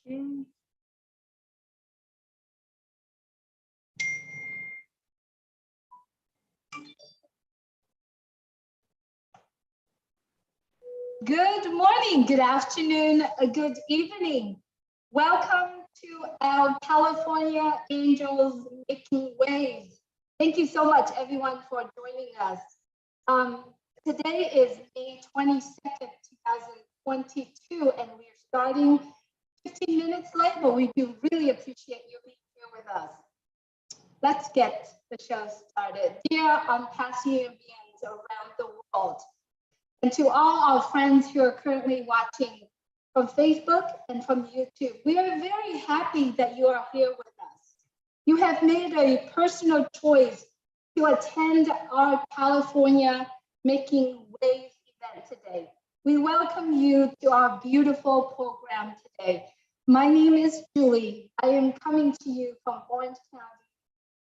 Okay. Good morning, good afternoon, good evening. Welcome to our California Angels Making Waves. Thank you so much, everyone, for joining us. Today is May 22nd, 2022, and we're starting 15 minutes late, but we do really appreciate you being here with us. Let's get the show started. Dear ONPASSIVE around the world, and to all our friends who are currently watching from Facebook and from YouTube, we are very happy that you are here with us. You have made a personal choice to attend our California Making Waves event today. We welcome you to our beautiful program today. My name is Julie. I am coming to you from Orange County,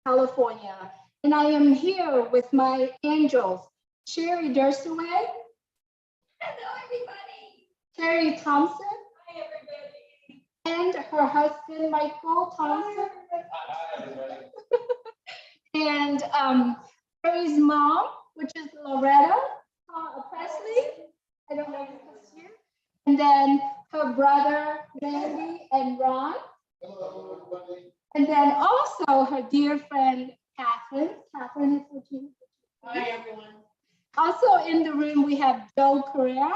California, and I am here with my angels, Sherry Dursaway. Hello, everybody. Terry Thompson. Hi, everybody. And her husband, Michael Thompson. Hi, everybody. And Terry's mom, which is Loretta Presley. I don't know if it's you. And then her brother, Randy and Ron. Hello, everybody. And then also her dear friend, Catherine. Catherine is what you. Hi, everyone. Also in the room, we have Joe Correa,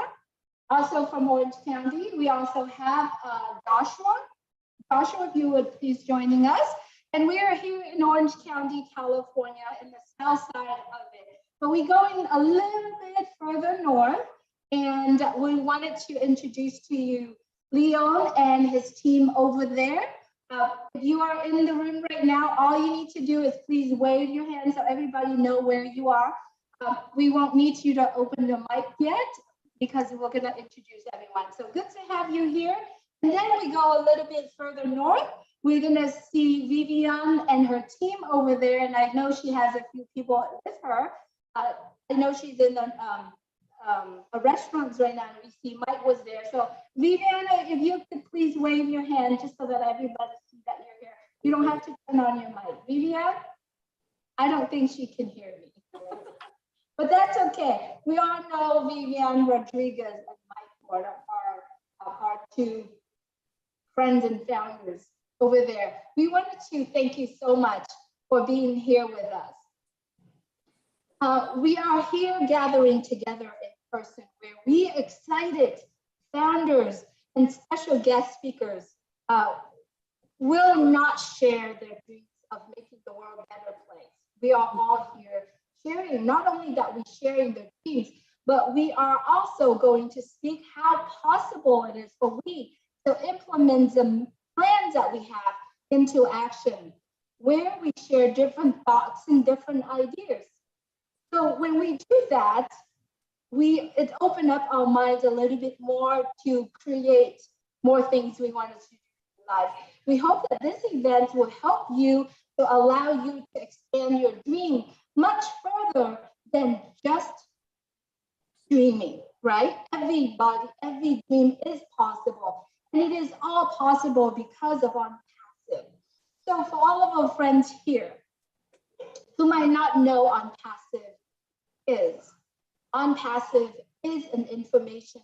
also from Orange County. We also have Joshua. Joshua, if you would please joining us. And we are here in Orange County, California, in the south side of it. But we're going a little bit further north, and we wanted to introduce to you Leon and his team over there. If you are in the room right now, all you need to do is please wave your hand so everybody know where you are. We won't need you to open the mic yet because we're going to introduce everyone. So good to have you here. And then we go a little bit further north. We're going to see Vivian and her team over there. And I know she has a few people with her. I know she's in the restaurants right now. And we see Mike was there. So Viviana, if you could please wave your hand just so that everybody sees that you're here. You don't have to turn on your mic. Vivian, I don't think she can hear me. But that's okay. We all know Vivian Rodriguez and Mike Ford are our two friends and founders over there. We wanted to thank you so much for being here with us. We are here gathering together in person where we excited founders and special guest speakers will not share their dreams of making the world a better place. We are all here sharing, not only that we're sharing their dreams, but we are also going to speak how possible it is for we to implement the plans that we have into action, where we share different thoughts and different ideas. So when we do that, it opened up our minds a little bit more to create more things we wanted to do in life. We hope that this event will help you to allow you to expand your dream much further than just dreaming, right? Every dream is possible. And it is all possible because of ONPASSIVE. So for all of our friends here who might not know ONPASSIVE is an information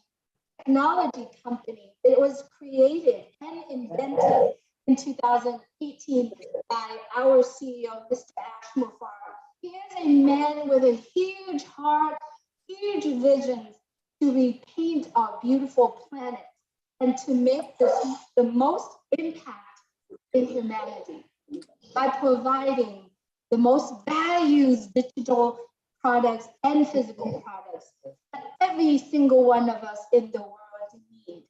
technology company. It was created and invented in 2018 by our CEO, Mr. Ash Mufareh. He is a man with a huge heart, huge visions to repaint our beautiful planet and to make the most impact in humanity by providing the most values digital products and physical products that every single one of us in the world need.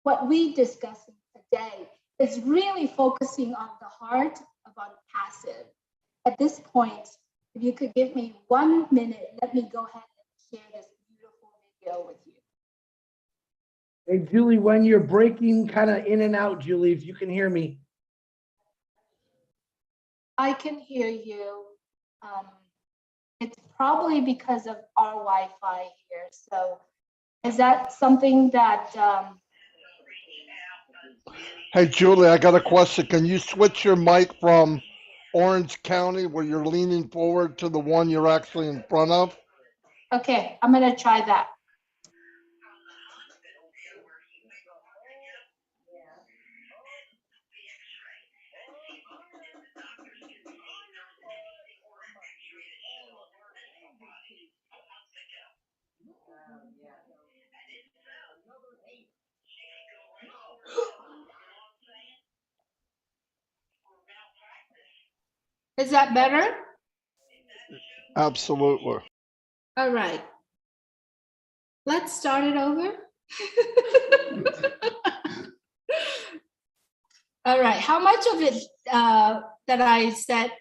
What we discussing today is really focusing on the heart of ONPASSIVE. At this point, if you could give me 1 minute, let me go ahead and share this beautiful video with you. Hey, Julie, when you're breaking kind of in and out, Julie, if you can hear me. I can hear you. It's probably because of our Wi-Fi here. So is that something that Hey, Julie, I got a question. Can you switch your mic from Orange County, where you're leaning forward, to the one you're actually in front of? Okay, I'm gonna try that. Is that better? Absolutely. All right. Let's start it over. All right, how much of it that I said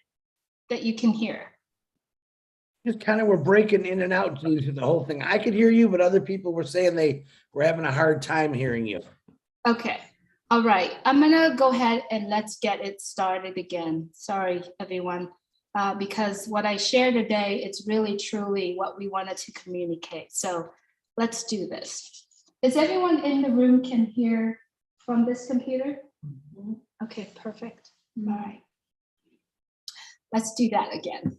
that you can hear? Just kind of were breaking in and out, Julie, through the whole thing. I could hear you, but other people were saying they were having a hard time hearing you. Okay, all right. I'm gonna go ahead and let's get it started again. Sorry, everyone, because what I share today, it's really truly what we wanted to communicate. So let's do this. Is everyone in the room can hear from this computer? Okay, perfect. All right. Let's do that again.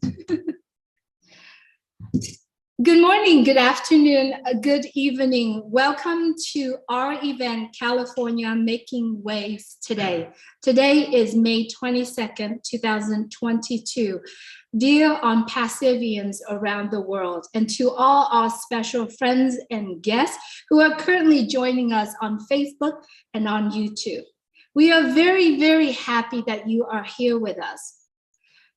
Good morning, good afternoon, good evening. Welcome to our event, California Making Waves Today. Today is May 22nd, 2022. Dear ONPASSIVians around the world, and to all our special friends and guests who are currently joining us on Facebook and on YouTube. We are very, very happy that you are here with us.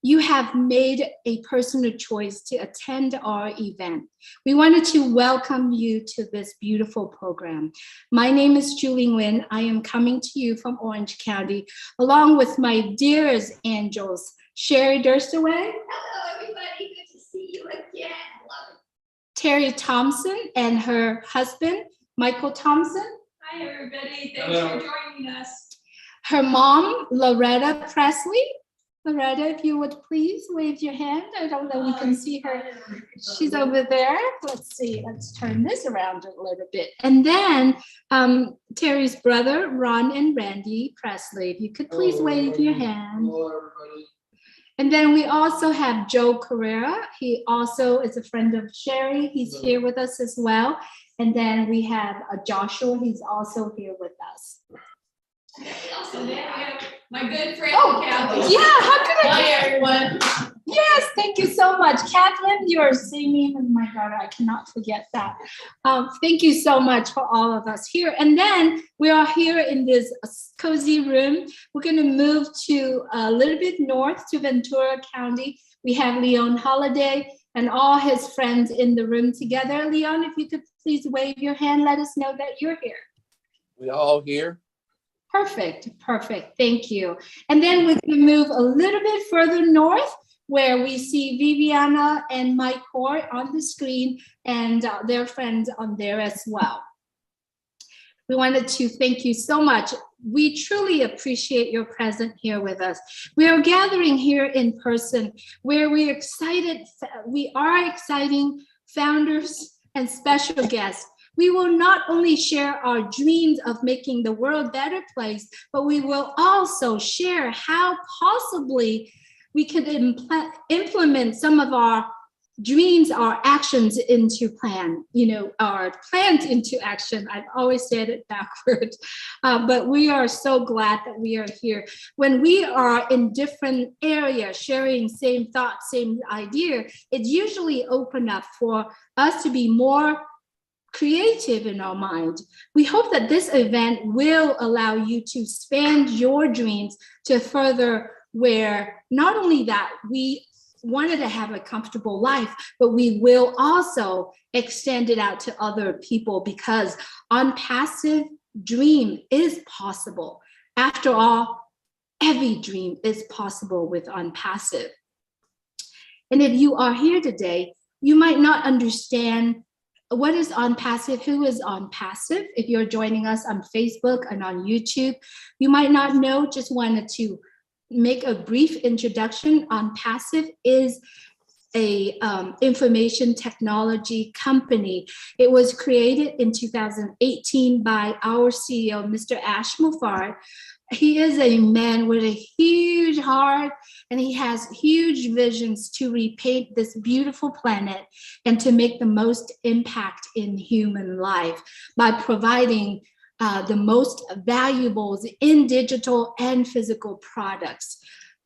You have made a personal choice to attend our event. We wanted to welcome you to this beautiful program. My name is Julie Nguyen. I am coming to you from Orange County, along with my dearest angels, Sherry Durstaway. Hello, everybody. Good to see you again. Terry Thompson and her husband, Michael Thompson. Hi, everybody. Thanks for joining us. Her mom, Loretta Presley. Loretta, if you would please wave your hand. I don't know, we can see her. She's over there. Let's see, let's turn this around a little bit. And then Terry's brother, Ron and Randy Presley, if you could please wave your hand. And then we also have Joe Carrera. He also is a friend of Sherry. He's here with us as well. And then we have Joshua. He's also here with us. Also, there we have my good friend, Catherine. Kathy. Yeah, how could I? Hi, everyone. Yes, thank you so much. Kathleen, you are singing with my daughter. I cannot forget that. Thank you so much for all of us here. And then we are here in this cozy room. We're going to move to a little bit north to Ventura County. We have Leon Holiday and all his friends in the room together. Leon, if you could please wave your hand, let us know that you're here. We all here? Perfect, perfect. Thank you. And then we're going to move a little bit further north where we see Viviana and Mike Hoare on the screen and their friends on there as well. We wanted to thank you so much. We truly appreciate your presence here with us. We are gathering here in person where we are exciting founders and special guests. We will not only share our dreams of making the world a better place, but we will also share how possibly we can implement some of our dreams, our actions into plan, our plans into action. I've always said it backwards, but we are so glad that we are here. When we are in different areas, sharing same thoughts, same idea, it usually opens up for us to be more creative in our mind. We hope that this event will allow you to expand your dreams to further where not only that we wanted to have a comfortable life, but we will also extend it out to other people because ONPASSIVE dream is possible. After all, every dream is possible with ONPASSIVE. And if you are here today, you might not understand what is ONPASSIVE, who is ONPASSIVE. If you're joining us on Facebook and on YouTube, you might not know, just wanted to make a brief introduction. ONPASSIVE is a information technology company. It was created in 2018 by our CEO, Mr. Ash Mufarad. He is a man with a huge heart, and he has huge visions to repaint this beautiful planet and to make the most impact in human life by providing the most valuables in digital and physical products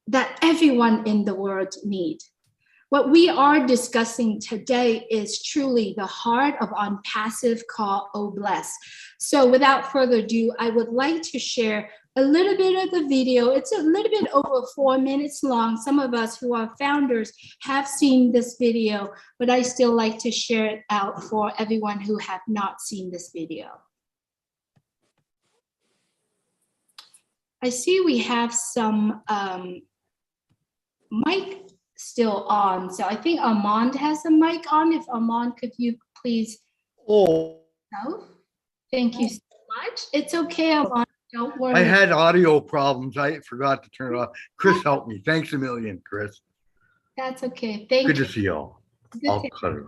that everyone in the world needs. What we are discussing today is truly the heart of ONPASSIVE called Oh Bless. So without further ado, I would like to share a little bit of the video. It's a little bit over 4 minutes long. Some of us who are founders have seen this video, but I still like to share it out for everyone who have not seen this video. I see we have some mic still on. So I think Armand has a mic on. If Armand, could you please? Oh, No? Thank you so much. It's okay, Armand. Don't worry. I had audio problems. I forgot to turn it off. Chris helped me. Thanks a million, Chris. That's okay. Thank Good you. to see y'all. Good I'll to- cut it.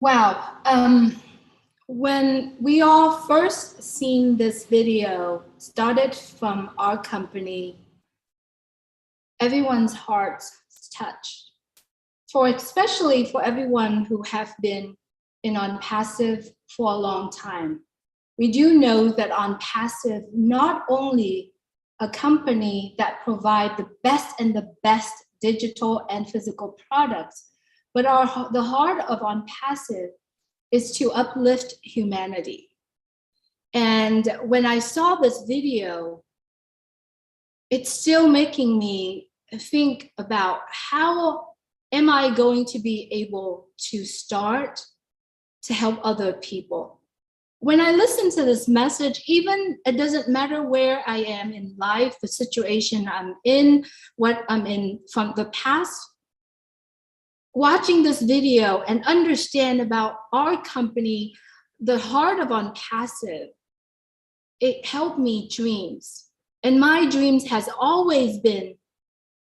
Wow. When we all first seen this video started from our company, everyone's hearts touched. Especially for everyone who have been in ONPASSIVE for a long time. We do know that ONPASSIVE not only a company that provide the best digital and physical products, but the heart of ONPASSIVE is to uplift humanity. And when I saw this video, it's still making me think about how am I going to be able to start to help other people? When I listen to this message, even it doesn't matter where I am in life, the situation I'm in, what I'm in from the past, watching this video and understand about our company, the heart of ONPASSIVE, it helped me dreams. And my dreams has always been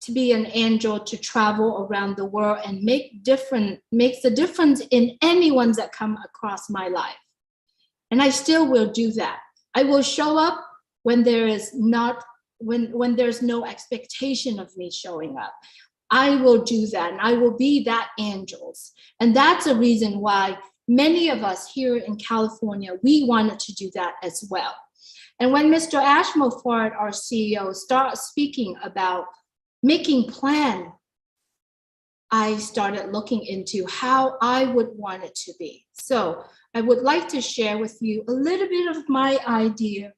to be an angel, to travel around the world and makes a difference in anyone that come across my life. And I still will do that. I will show up when there is when there's no expectation of me showing up. I will do that, and I will be that angels. And that's a reason why many of us here in California, we wanted to do that as well. And when Mr. Ashmore-Ford, our CEO, started speaking about making plan, I started looking into how I would want it to be. So I would like to share with you a little bit of my idea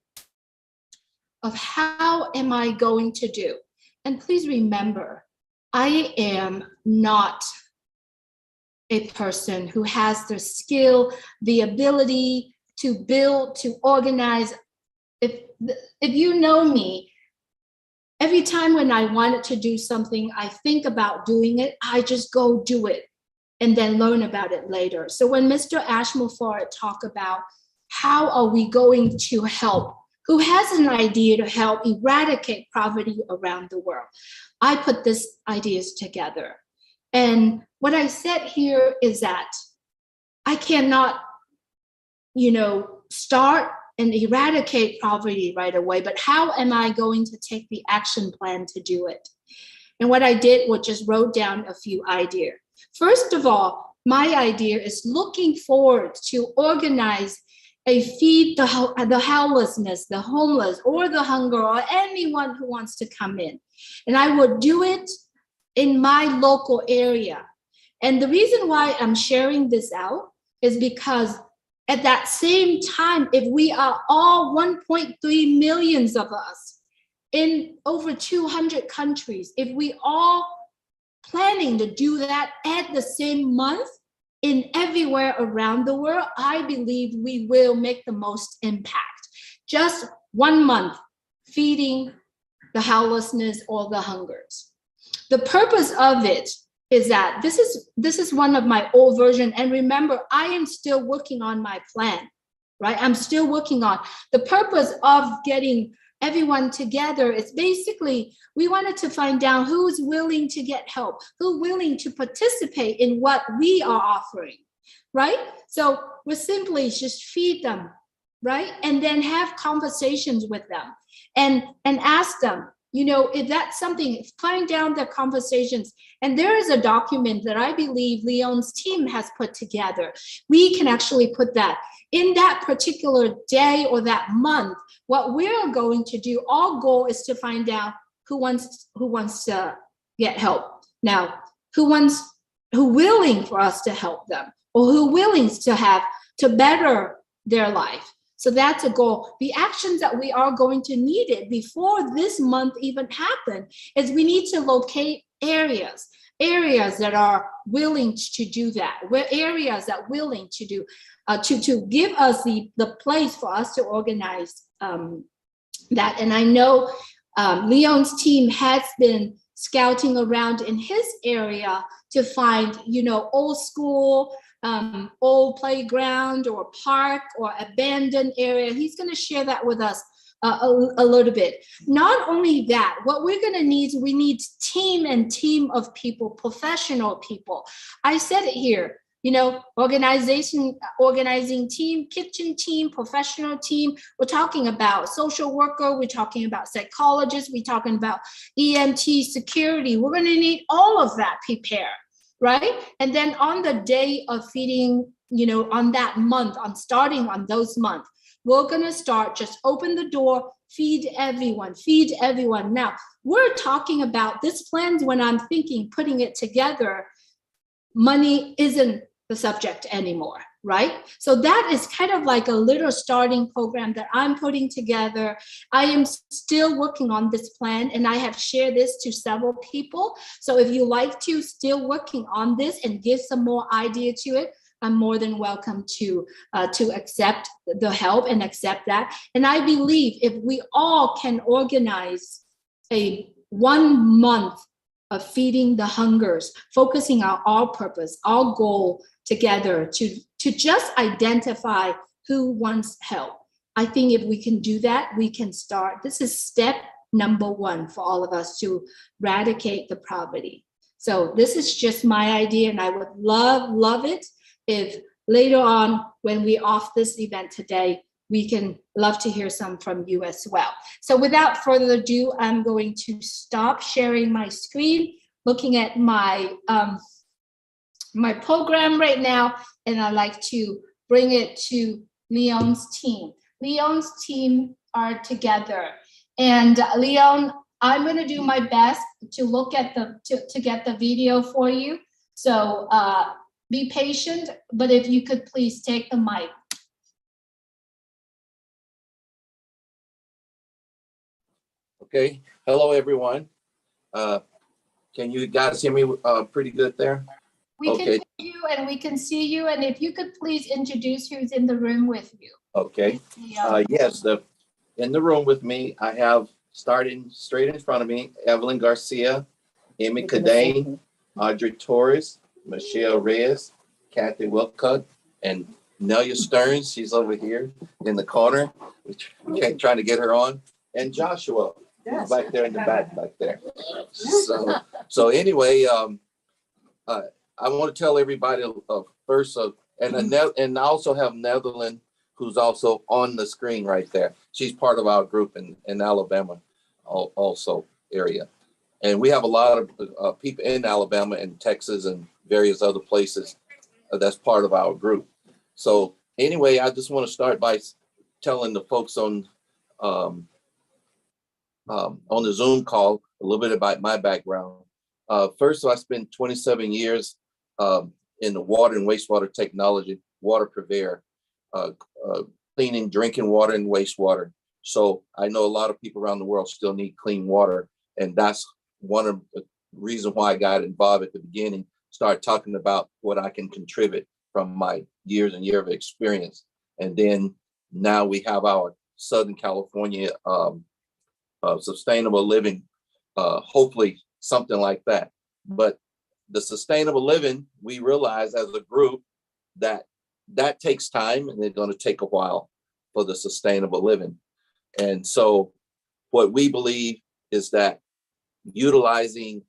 of how am I going to do. And please remember, I am not a person who has the skill, the ability to build, to organize. If you know me, every time when I wanted to do something, I think about doing it, I just go do it and then learn about it later. So when Mr. Ashmore-Ford talked about how are we going to help, who has an idea to help eradicate poverty around the world, I put these ideas together. And what I said here is that I cannot, start and eradicate poverty right away, but how am I going to take the action plan to do it? And what I did was just wrote down a few ideas. First of all, my idea is looking forward to organize a feed the helplessness, the homeless, or the hunger, or anyone who wants to come in. And I would do it in my local area. And the reason why I'm sharing this out is because at that same time, if we are all 1.3 millions of us in over 200 countries, if we all planning to do that at the same month in everywhere around the world, I believe we will make the most impact. Just 1 month feeding the helplessness or the hungers. The purpose of it is that this is one of my old version. And remember, I am still working on my plan, right? I'm still working on the purpose of getting everyone together. It's basically, we wanted to find out who's willing to get help, who's willing to participate in what we are offering, right? So we're simply just feed them, right? And then have conversations with them and ask them, if that's something, find down the conversations. And there is a document that I believe Leon's team has put together. We can actually put that in that particular day or that month. What we're going to do, our goal is to find out who wants to get help. Now, who willing for us to help them, or who willing to better their life. So that's a goal. The actions that we are going to need it before this month even happen is we need to locate areas that are willing to do that, where areas that are willing to do, to give us the place for us to organize that. And I know Leon's team has been scouting around in his area to find, old school, old playground or park or abandoned area. He's going to share that with us a little bit. Not only that, what we're going to need, we need team of people, professional people. I said it here. organizing team, kitchen team, professional team. We're talking about social worker. We're talking about psychologists. We're talking about EMT, security. We're going to need all of that prepared, right? And then on the day of feeding, on that month, starting on those months, we're going to start, just open the door, feed everyone, feed everyone. Now, we're talking about this plan. When I'm thinking, putting it together, money isn't the subject anymore, right? So that is kind of like a little starting program that I'm putting together. I am still working on this plan, and I have shared this to several people. So if you like to still working on this and give some more idea to it, I'm more than welcome to accept the help and accept that. And I believe if we all can organize a 1 month of feeding the hungers, focusing on our purpose, our goal together to just identify who wants help. I think if we can do that, we can start. This is step number 1 for all of us to eradicate the poverty. So this is just my idea, and I would love it if later on, when we off this event today, we can love to hear some from you as well. So without further ado, I'm going to stop sharing my screen, looking at my my program right now, and I'd like to bring it to Leon's team. Leon's team are together, and Leon, I'm going to do my best to look at to get the video for you. So be patient, but if you could please take the mic. Okay. Hello, everyone. Can you guys hear me pretty good there? We can hear you and we can see you. And if you could please introduce who's in the room with you. Okay. Yes, in the room with me, I have, starting straight in front of me, Evelyn Garcia, Amy Cadane, Audrey Torres, Michelle Reyes, Kathy Wilcutt, and Nelia Stearns. She's over here in the corner. We're trying to get her on. And Joshua, who's back there in the back there. So anyway, I want to tell everybody first, and I also have Netherlands, who's also on the screen right there. She's part of our group in Alabama, also area. And we have a lot of people in Alabama and Texas and various other places that's part of our group. So anyway, I just want to start by telling the folks on the Zoom call a little bit about my background. First, I spent 27 years in the water and wastewater technology, water purveyor, cleaning drinking water and wastewater. So I know a lot of people around the world still need clean water. And that's one of the reasons why I got involved at the beginning, start talking about what I can contribute from my years and years of experience. And then now we have our Southern California sustainable living, hopefully something like that. But the sustainable living, we realize as a group that takes time, and it's going to take a while for the sustainable living. And so what we believe is that utilizing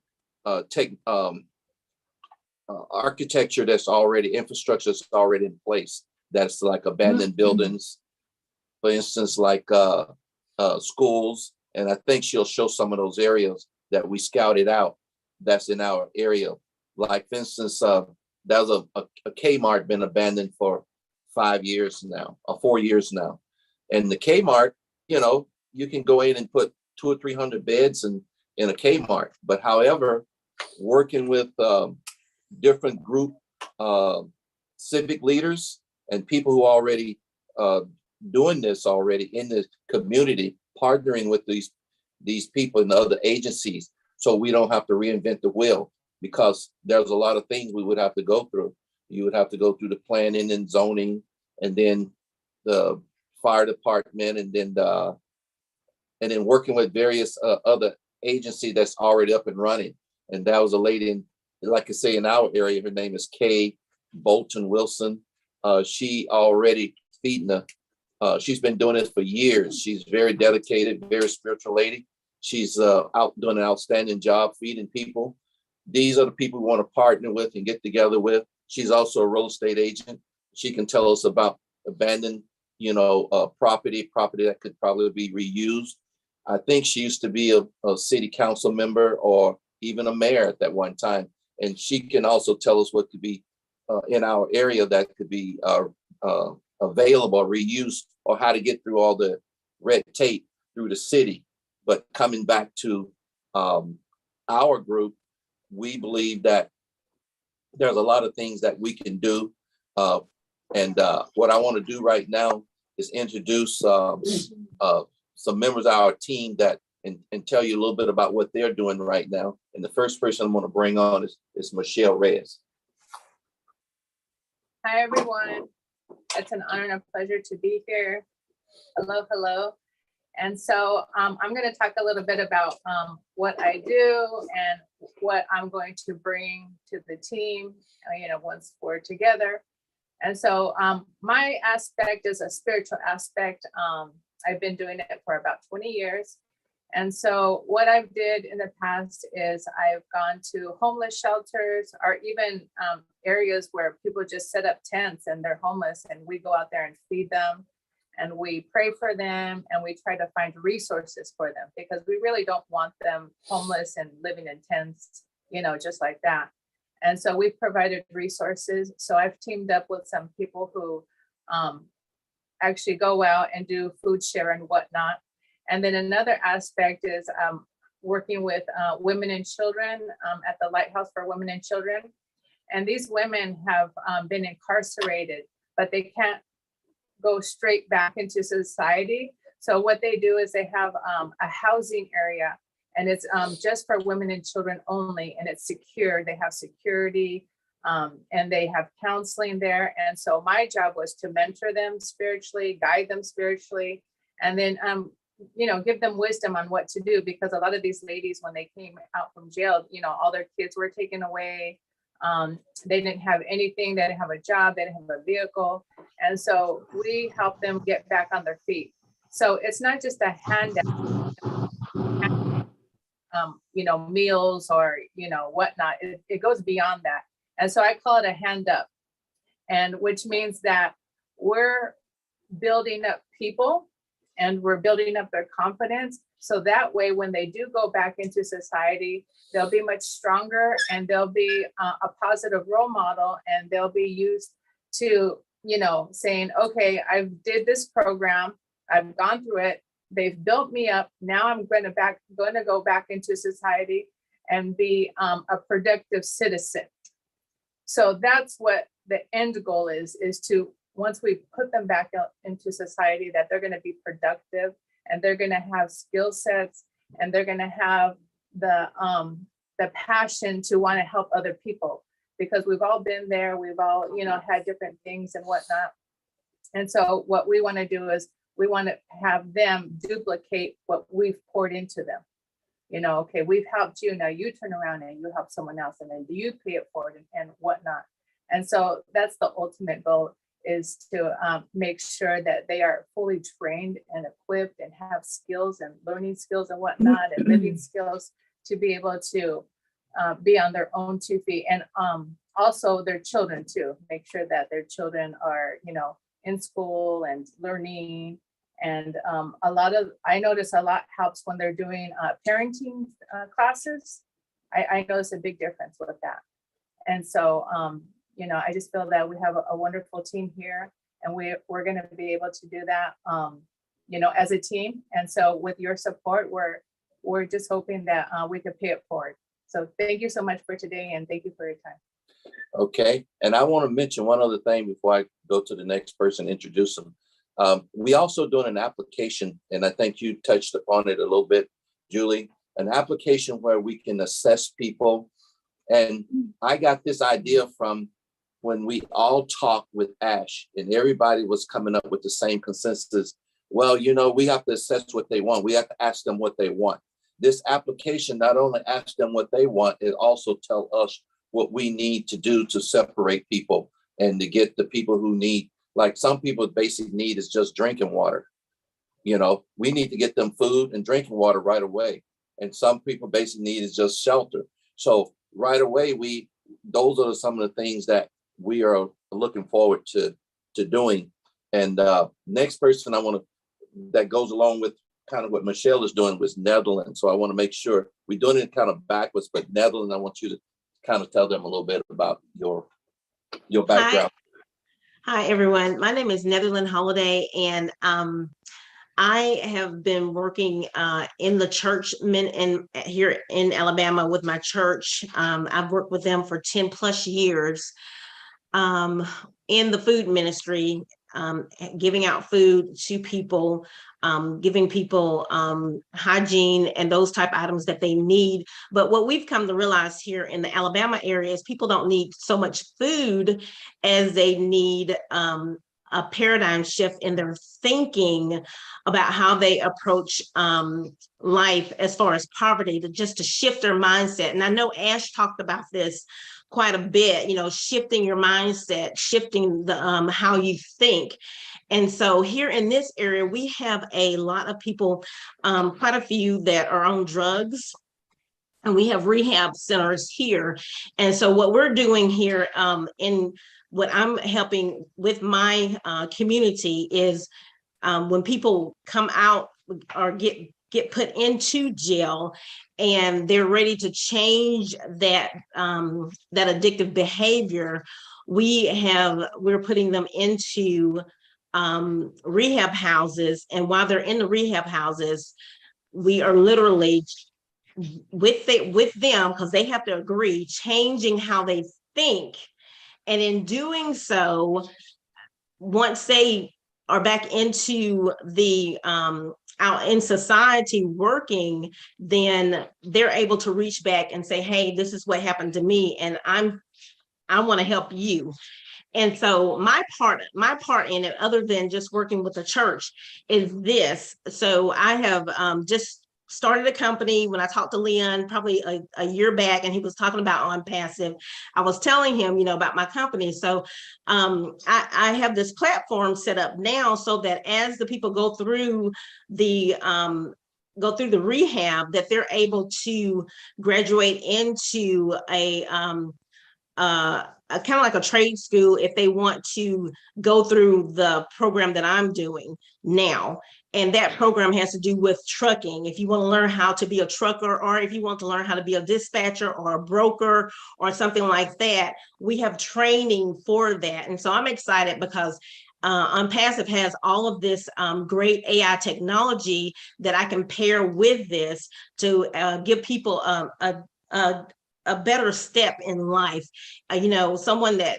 architecture that's already, infrastructure that's already in place, that's like abandoned buildings, for instance, like schools. And I think she'll show some of those areas that we scouted out that's in our area. Like, for instance, there's a Kmart been abandoned for 5 years now, or 4 years now. And the Kmart, you can go in and put 200 or 300 beds in a Kmart. But however, working with different group civic leaders and people who are already doing this already in the community, partnering with these people and the other agencies, so we don't have to reinvent the wheel, because there's a lot of things we would have to go through. You would have to go through the planning and zoning, and then the fire department, and then working with various other agencies that's already up and running. And that was a lady in, like I say, in our area. Her name is Kay Bolton Wilson. She already feeding she's been doing this for years. She's very dedicated, very spiritual lady. She's out doing an outstanding job feeding people. These are the people we want to partner with and get together with. She's also a real estate agent. She can tell us about abandoned, property that could probably be reused. I think she used to be a city council member or even a mayor at that one time. And she can also tell us what could be in our area that could be available, reused, or how to get through all the red tape through the city. But coming back to our group, we believe that there's a lot of things that we can do. And what I want to do right now is introduce some members of our team that and tell you a little bit about what they're doing right now. And the first person I'm going to bring on is Michelle Reyes. Hi, everyone. It's an honor and a pleasure to be here. Hello, hello. And so I'm going to talk a little bit about what I do and what I'm going to bring to the team, once we're together. And so my aspect is a spiritual aspect. I've been doing it for about 20 years. And so what I've did in the past is I've gone to homeless shelters or even areas where people just set up tents and they're homeless, and we go out there and feed them and we pray for them and we try to find resources for them, because we really don't want them homeless and living in tents, just like that. And so we've provided resources. So I've teamed up with some people who actually go out and do food share and whatnot. And then another aspect is working with women and children at the Lighthouse for Women and Children. And these women have been incarcerated, but they can't go straight back into society. So what they do is they have a housing area, and it's just for women and children only, and it's secure. They have security and they have counseling there. And so my job was to mentor them spiritually, guide them spiritually, and then give them wisdom on what to do, because a lot of these ladies, when they came out from jail, all their kids were taken away. They didn't have anything. They didn't have a job. They didn't have a vehicle. And so we help them get back on their feet. So it's not just a handout, meals or, whatnot. It goes beyond that. And so I call it a hand up, and which means that we're building up people and we're building up their confidence. So that way, when they do go back into society, they'll be much stronger, and they'll be a positive role model, and they'll be used to, saying, okay, I did this program, I've gone through it, they've built me up. Now I'm going to go back into society and be a productive citizen. So that's what the end goal is to, once we put them back out into society, that they're going to be productive, and they're going to have skill sets, and they're going to have the passion to want to help other people, because we've all been there. We've all, had different things and whatnot. And so what we want to do is we want to have them duplicate what we've poured into them. Okay, we've helped you, now you turn around and you help someone else, and then you pay it forward and whatnot. And so that's the ultimate goal, is to make sure that they are fully trained and equipped and have skills and learning skills and whatnot, and living skills to be able to be on their own 2 feet. And also their children too, make sure that their children are, in school and learning. And I notice a lot helps when they're doing parenting classes. I notice a big difference with that. And so, I just feel that we have a wonderful team here, and we're going to be able to do that, as a team. And so with your support, we're just hoping that we could pay it forward. So thank you so much for today, and thank you for your time. Okay. And I want to mention one other thing before I go to the next person, introduce them. We also doing an application, and I think you touched upon it a little bit, Julie, an application where we can assess people. And I got this idea from when we all talked with Ash, and everybody was coming up with the same consensus. Well, we have to assess what they want. We have to ask them what they want. This application not only asks them what they want, it also tells us what we need to do to separate people and to get the people who need, like some people's basic need is just drinking water. We need to get them food and drinking water right away. And some people basic need is just shelter. So right away, those are some of the things that we are looking forward to doing. And next person I want to, that goes along with kind of what Michelle is doing with Netherlands. So I want to make sure we're doing it kind of backwards, but Netherlands, I want you to kind of tell them a little bit about your background. Hi, everyone. My name is Netherland Holiday, and I have been working in the church here in Alabama with my church. I've worked with them for 10 plus years in the food ministry, giving out food to people, giving people hygiene and those type of items that they need. But what we've come to realize here in the Alabama area is people don't need so much food as they need a paradigm shift in their thinking about how they approach life as far as poverty, to shift their mindset. And I know Ash talked about this quite a bit, shifting your mindset, shifting the how you think. And so here in this area, we have a lot of people, quite a few that are on drugs. And we have rehab centers here. And so what we're doing here in what I'm helping with my community is when people come out or get put into jail and they're ready to change that addictive behavior, we're putting them into rehab houses. And while they're in the rehab houses, we are literally with them, because they have to agree, changing how they think. And in doing so, once they are back into the out in society working, then they're able to reach back and say, hey, this is what happened to me, and I want to help you. And so my part in it, other than just working with the church, is this. So I have just started a company. When I talked to Leon probably a year back, and he was talking about ONPASSIVE, I was telling him, about my company. So I have this platform set up now so that as the people go through the rehab, that they're able to graduate into a kind of like a trade school if they want to go through the program that I'm doing now. And that program has to do with trucking. If you want to learn how to be a trucker, or if you want to learn how to be a dispatcher or a broker or something like that, we have training for that. And so I'm excited because ONPASSIVE has all of this great AI technology that I can pair with this to give people a better step in life. Someone that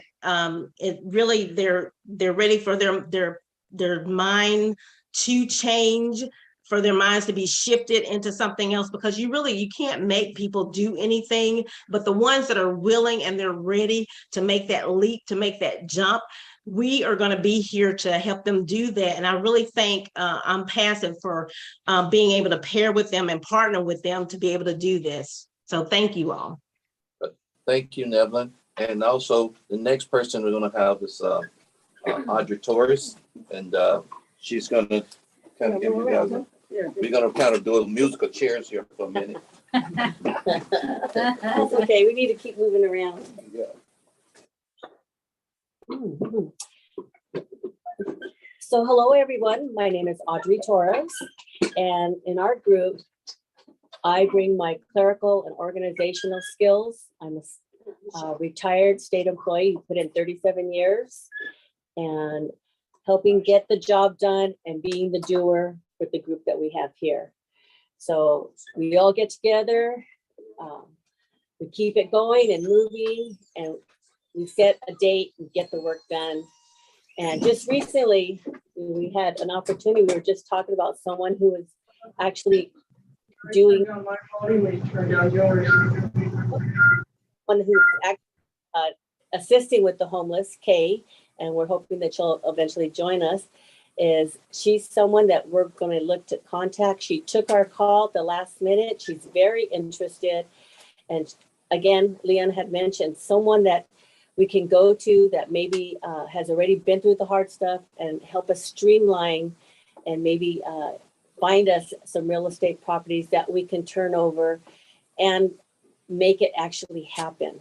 it really they're ready for their mind to change, for their minds to be shifted into something else, because you can't make people do anything, but the ones that are willing and they're ready to make that leap, to make that jump, we are going to be here to help them do that. And I really thank ONPASSIVE for being able to pair with them and partner with them to be able to do this. So thank you all. Thank you, Nevlin. And also the next person we're going to have is Audrey Torres, and she's going to kind of give you guys we're going to kind of do a musical chairs here for a minute. That's okay. We need to keep moving around. Yeah. So hello, everyone. My name is Audrey Torres, and in our group, I bring my clerical and organizational skills. I'm a retired state employee who put in 37 years and helping get the job done and being the doer with the group that we have here. So we all get together, we keep it going and moving, and we set a date and get the work done. And just recently, we had an opportunity. We were just talking about someone who was actually doing one who's assisting with the homeless, Kay, and we're hoping that she'll eventually join us. She's someone that we're going to look to contact. She took our call at the last minute. She's very interested. And again, Leon had mentioned someone that we can go to that maybe has already been through the hard stuff and help us streamline and maybe find us some real estate properties that we can turn over and make it actually happen.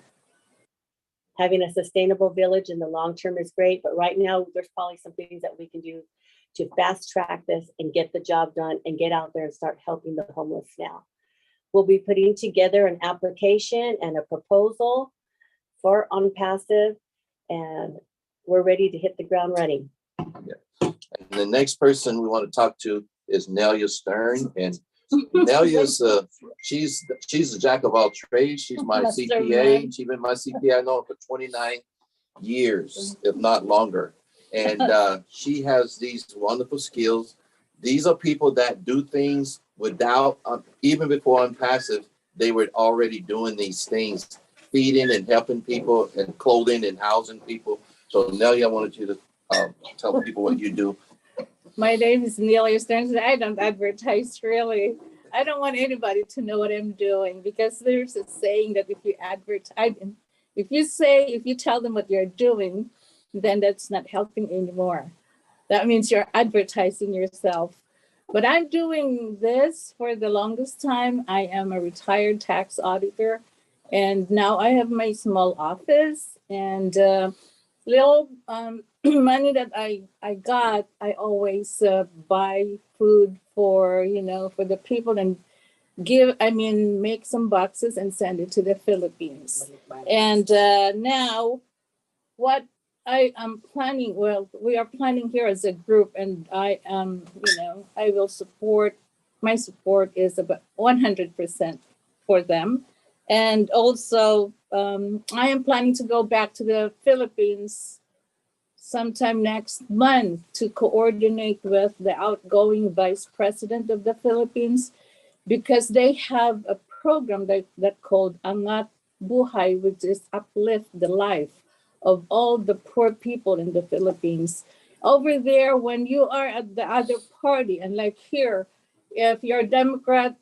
Having a sustainable village in the long term is great, but right now there's probably some things that we can do to fast track this and get the job done and get out there and start helping the homeless now. We'll be putting together an application and a proposal for ONPASSIVE, and we're ready to hit the ground running. And the next person we want to talk to is Nelia Stern, and Nelia's she's a jack of all trades. She's my CPA. She's been my CPA. I know her for 29 years, if not longer. And she has these wonderful skills. These are people that do things without, even before ONPASSIVE, they were already doing these things, feeding and helping people and clothing and housing people. So Nelia, I wanted you to tell people what you do. My name is Nelia Stearns. I don't advertise really. I don't want anybody to know what I'm doing, because there's a saying that if you advertise, if you tell them what you're doing, then that's not helping anymore. That means you're advertising yourself. But I'm doing this for the longest time. I am a retired tax auditor, and now I have my small office, and little money that I got, I always buy food for, for the people, and make some boxes and send it to the Philippines. And now what I am planning, we are planning here as a group, and I am, I will support, my support is about 100% for them. And also, I am planning to go back to the Philippines sometime next month to coordinate with the outgoing Vice President of the Philippines, because they have a program that called Angat Buhay, which is uplift the life of all the poor people in the Philippines. Over there, when you are at the other party, and like here, if you're a Democrat,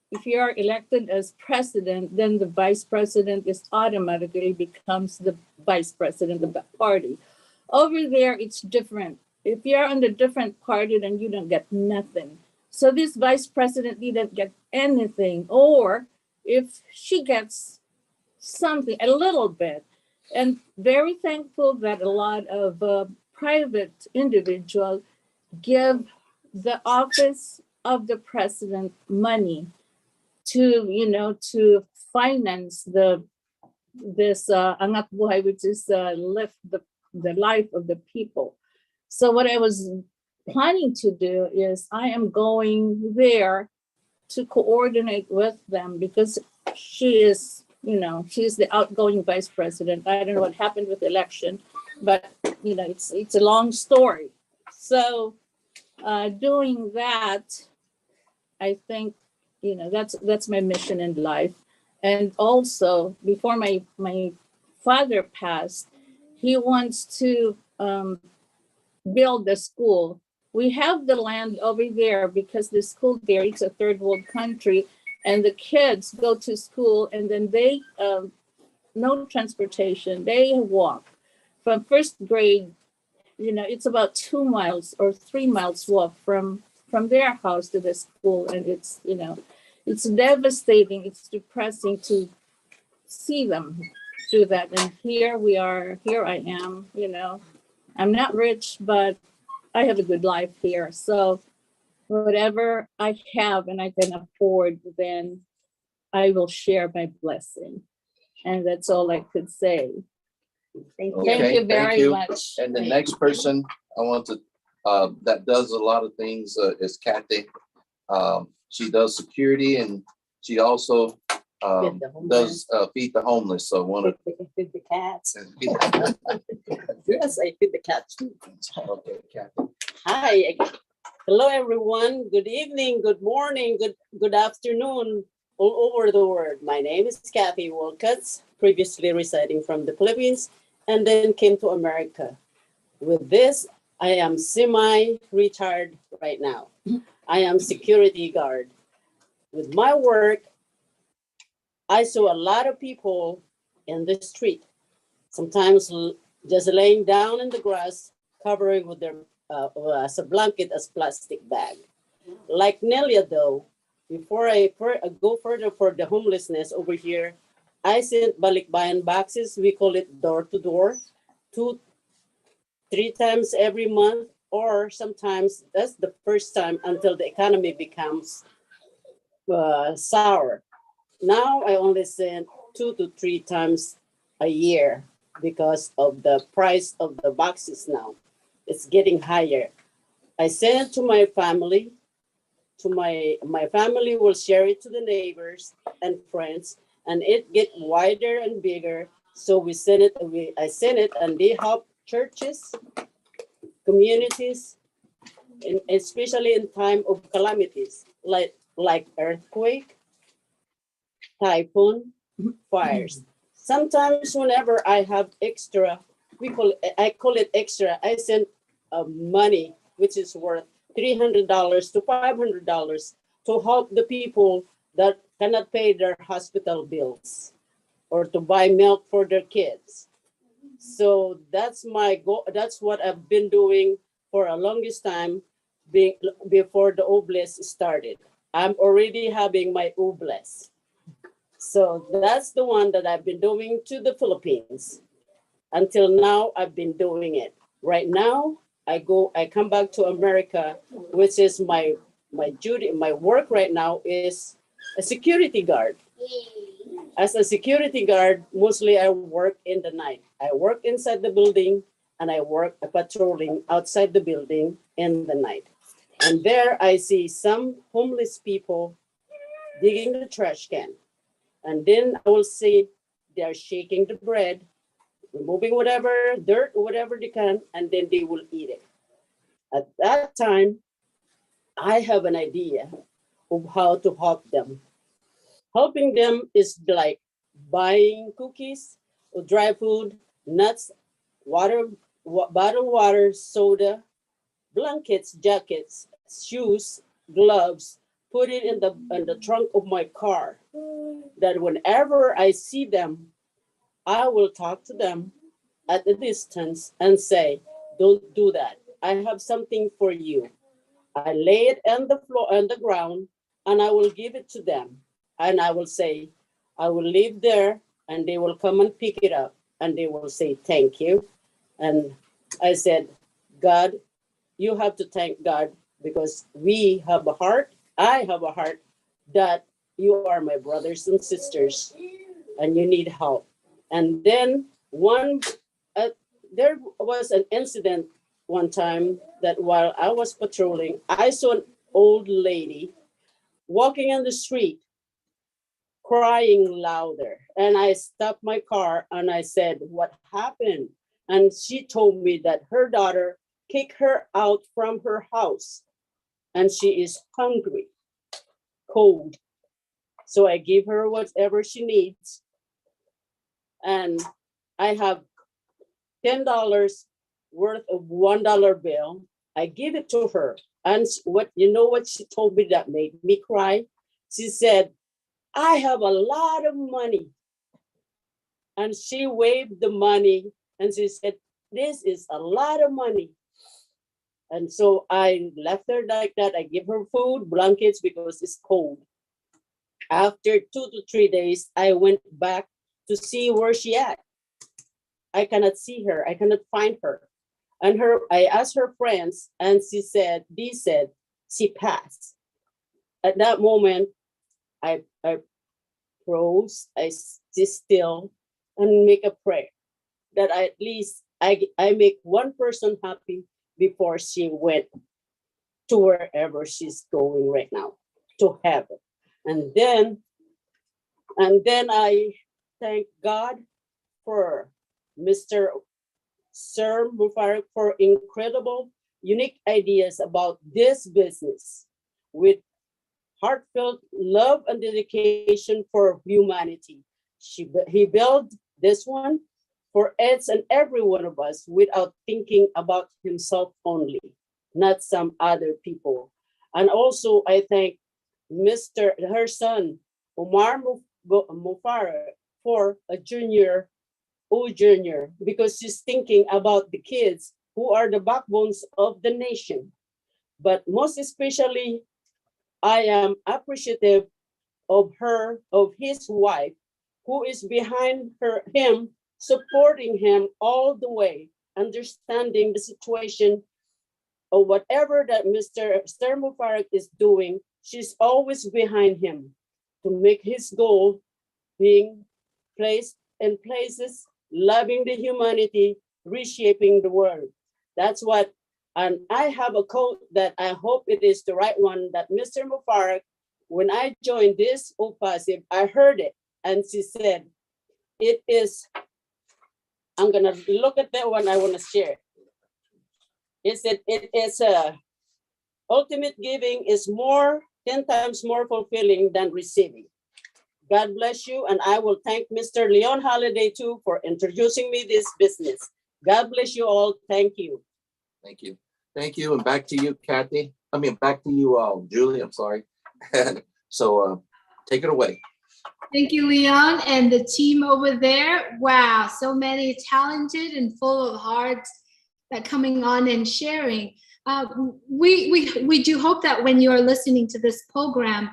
if you are elected as president, then the vice president is automatically becomes the vice president of that party. Over there, it's different. If you're on the different party, then you don't get nothing. So this vice president didn't get anything, or if she gets something, a little bit. And very thankful that a lot of private individuals give the office of the president money to finance this Angat Buhay, which is lift the life of the people. So what I was planning to do is I am going there to coordinate with them, because she is, she's the outgoing vice president. I don't know what happened with the election, but it's a long story. So doing that, I think, that's my mission in life. And also, before my father passed, he wants to build the school. We have the land over there because the school there, it's a third world country, and the kids go to school, and then they, no transportation, they walk from first grade. It's about 2 miles or 3 miles walk from their house to the school. And it's, it's devastating. It's depressing to see them do that. And here I am, I'm not rich, but I have a good life here. So whatever I have and I can afford, then I will share my blessing. And that's all I could say. Thank you very much. And the next person I want to, that does a lot of things is Kathy. She does security, and she also does feed the homeless. So I want to feed the cats. Yes, I feed the cats. Okay, Kathy. Hi. Hello, everyone. Good evening, good morning, good afternoon, all over the world. My name is Kathy Wolcotts, previously residing from the Philippines, and then came to America. With this, I am semi-retired right now. I am security guard. With my work, I saw a lot of people in the street, sometimes just laying down in the grass, covering with their as a blanket, as plastic bag. Like Nelia, though, before I go further for the homelessness over here, I sent balikbayan boxes. We call it door to door, 2-3 times every month, or sometimes that's the first time until the economy becomes sour. Now I only send 2 to 3 times a year because of the price of the boxes now. It's getting higher. I send it to my family. To my family will share it to the neighbors and friends, and it get wider and bigger. So we send it. I send it, and they help churches, communities, especially in time of calamities like earthquake, typhoon, fires. Sometimes whenever I have extra, I call it extra. I send money which is worth $300 to $500 to help the people that cannot pay their hospital bills or to buy milk for their kids. So that's my goal. That's what I've been doing for a longest time before the oblast started. I'm already having my oblast. So that's the one that I've been doing to the Philippines. Until now, I've been doing it. Right now, I come back to America, which is my duty, my work right now is a security guard. As a security guard, mostly I work in the night. I work inside the building and I work patrolling outside the building in the night. And there I see some homeless people digging the trash can. And then I will see they're shaking the bread, removing whatever dirt, whatever they can, and then they will eat it. At that time, I have an idea of how to help them. Helping them is like buying cookies or dry food, nuts, water, bottled water, soda, blankets, jackets, shoes, gloves, put it in the trunk of my car. That whenever I see them, I will talk to them at a distance and say, don't do that. I have something for you. I lay it on the floor, on the ground, and I will give it to them. And I will say, I will leave there, and they will come and pick it up, and they will say, thank you. And I said, God, you have to thank God because we have a heart. I have a heart that you are my brothers and sisters, and you need help. And then there was an incident one time that while I was patrolling, I saw an old lady walking on the street, crying louder. And I stopped my car and I said, what happened? And she told me that her daughter kicked her out from her house and she is hungry, cold. So I give her whatever she needs. And I have $10 worth of $1 bill. I give it to her. And what she told me that made me cry? She said, I have a lot of money. And she waved the money and she said, this is a lot of money. And so I left her like that. I give her food, blankets because it's cold. After 2 to 3 days, I went back to see where she at. I cannot see her. I cannot find her. And I asked her friends, and they said she passed. At that moment, I froze. I sit still and make a prayer that at least I make one person happy before she went to wherever she's going right now, to heaven. And then I thank God for Mr. Sir Mufarak for incredible, unique ideas about this business with heartfelt love and dedication for humanity. He built this one for each and every one of us without thinking about himself only, not some other people. And also, I thank her son, Omar Mufarak, for a junior, because she's thinking about the kids who are the backbones of the nation. But most especially, I am appreciative of his wife, who is behind him, supporting him all the way, understanding the situation or whatever that Mr. Mubarak is doing. She's always behind him to make his goal being placed in places, loving the humanity, reshaping the world. That's what, and I have a quote that I hope it is the right one, that Mr. Mubarak, when I joined this ONPASSIVE, I heard it, and she said, it is, I'm gonna look at that one, I wanna share it. It said, it is ultimate giving is 10 times more fulfilling than receiving. God bless you, and I will thank Mr. Leon Holiday too for introducing me this business. God bless you all. Thank you. Thank you. Thank you. And back to you, Kathy. I mean, back to you, Julie. I'm sorry. So take it away. Thank you, Leon, and the team over there. Wow, so many talented and full of hearts that coming on and sharing. We do hope that when you are listening to this program,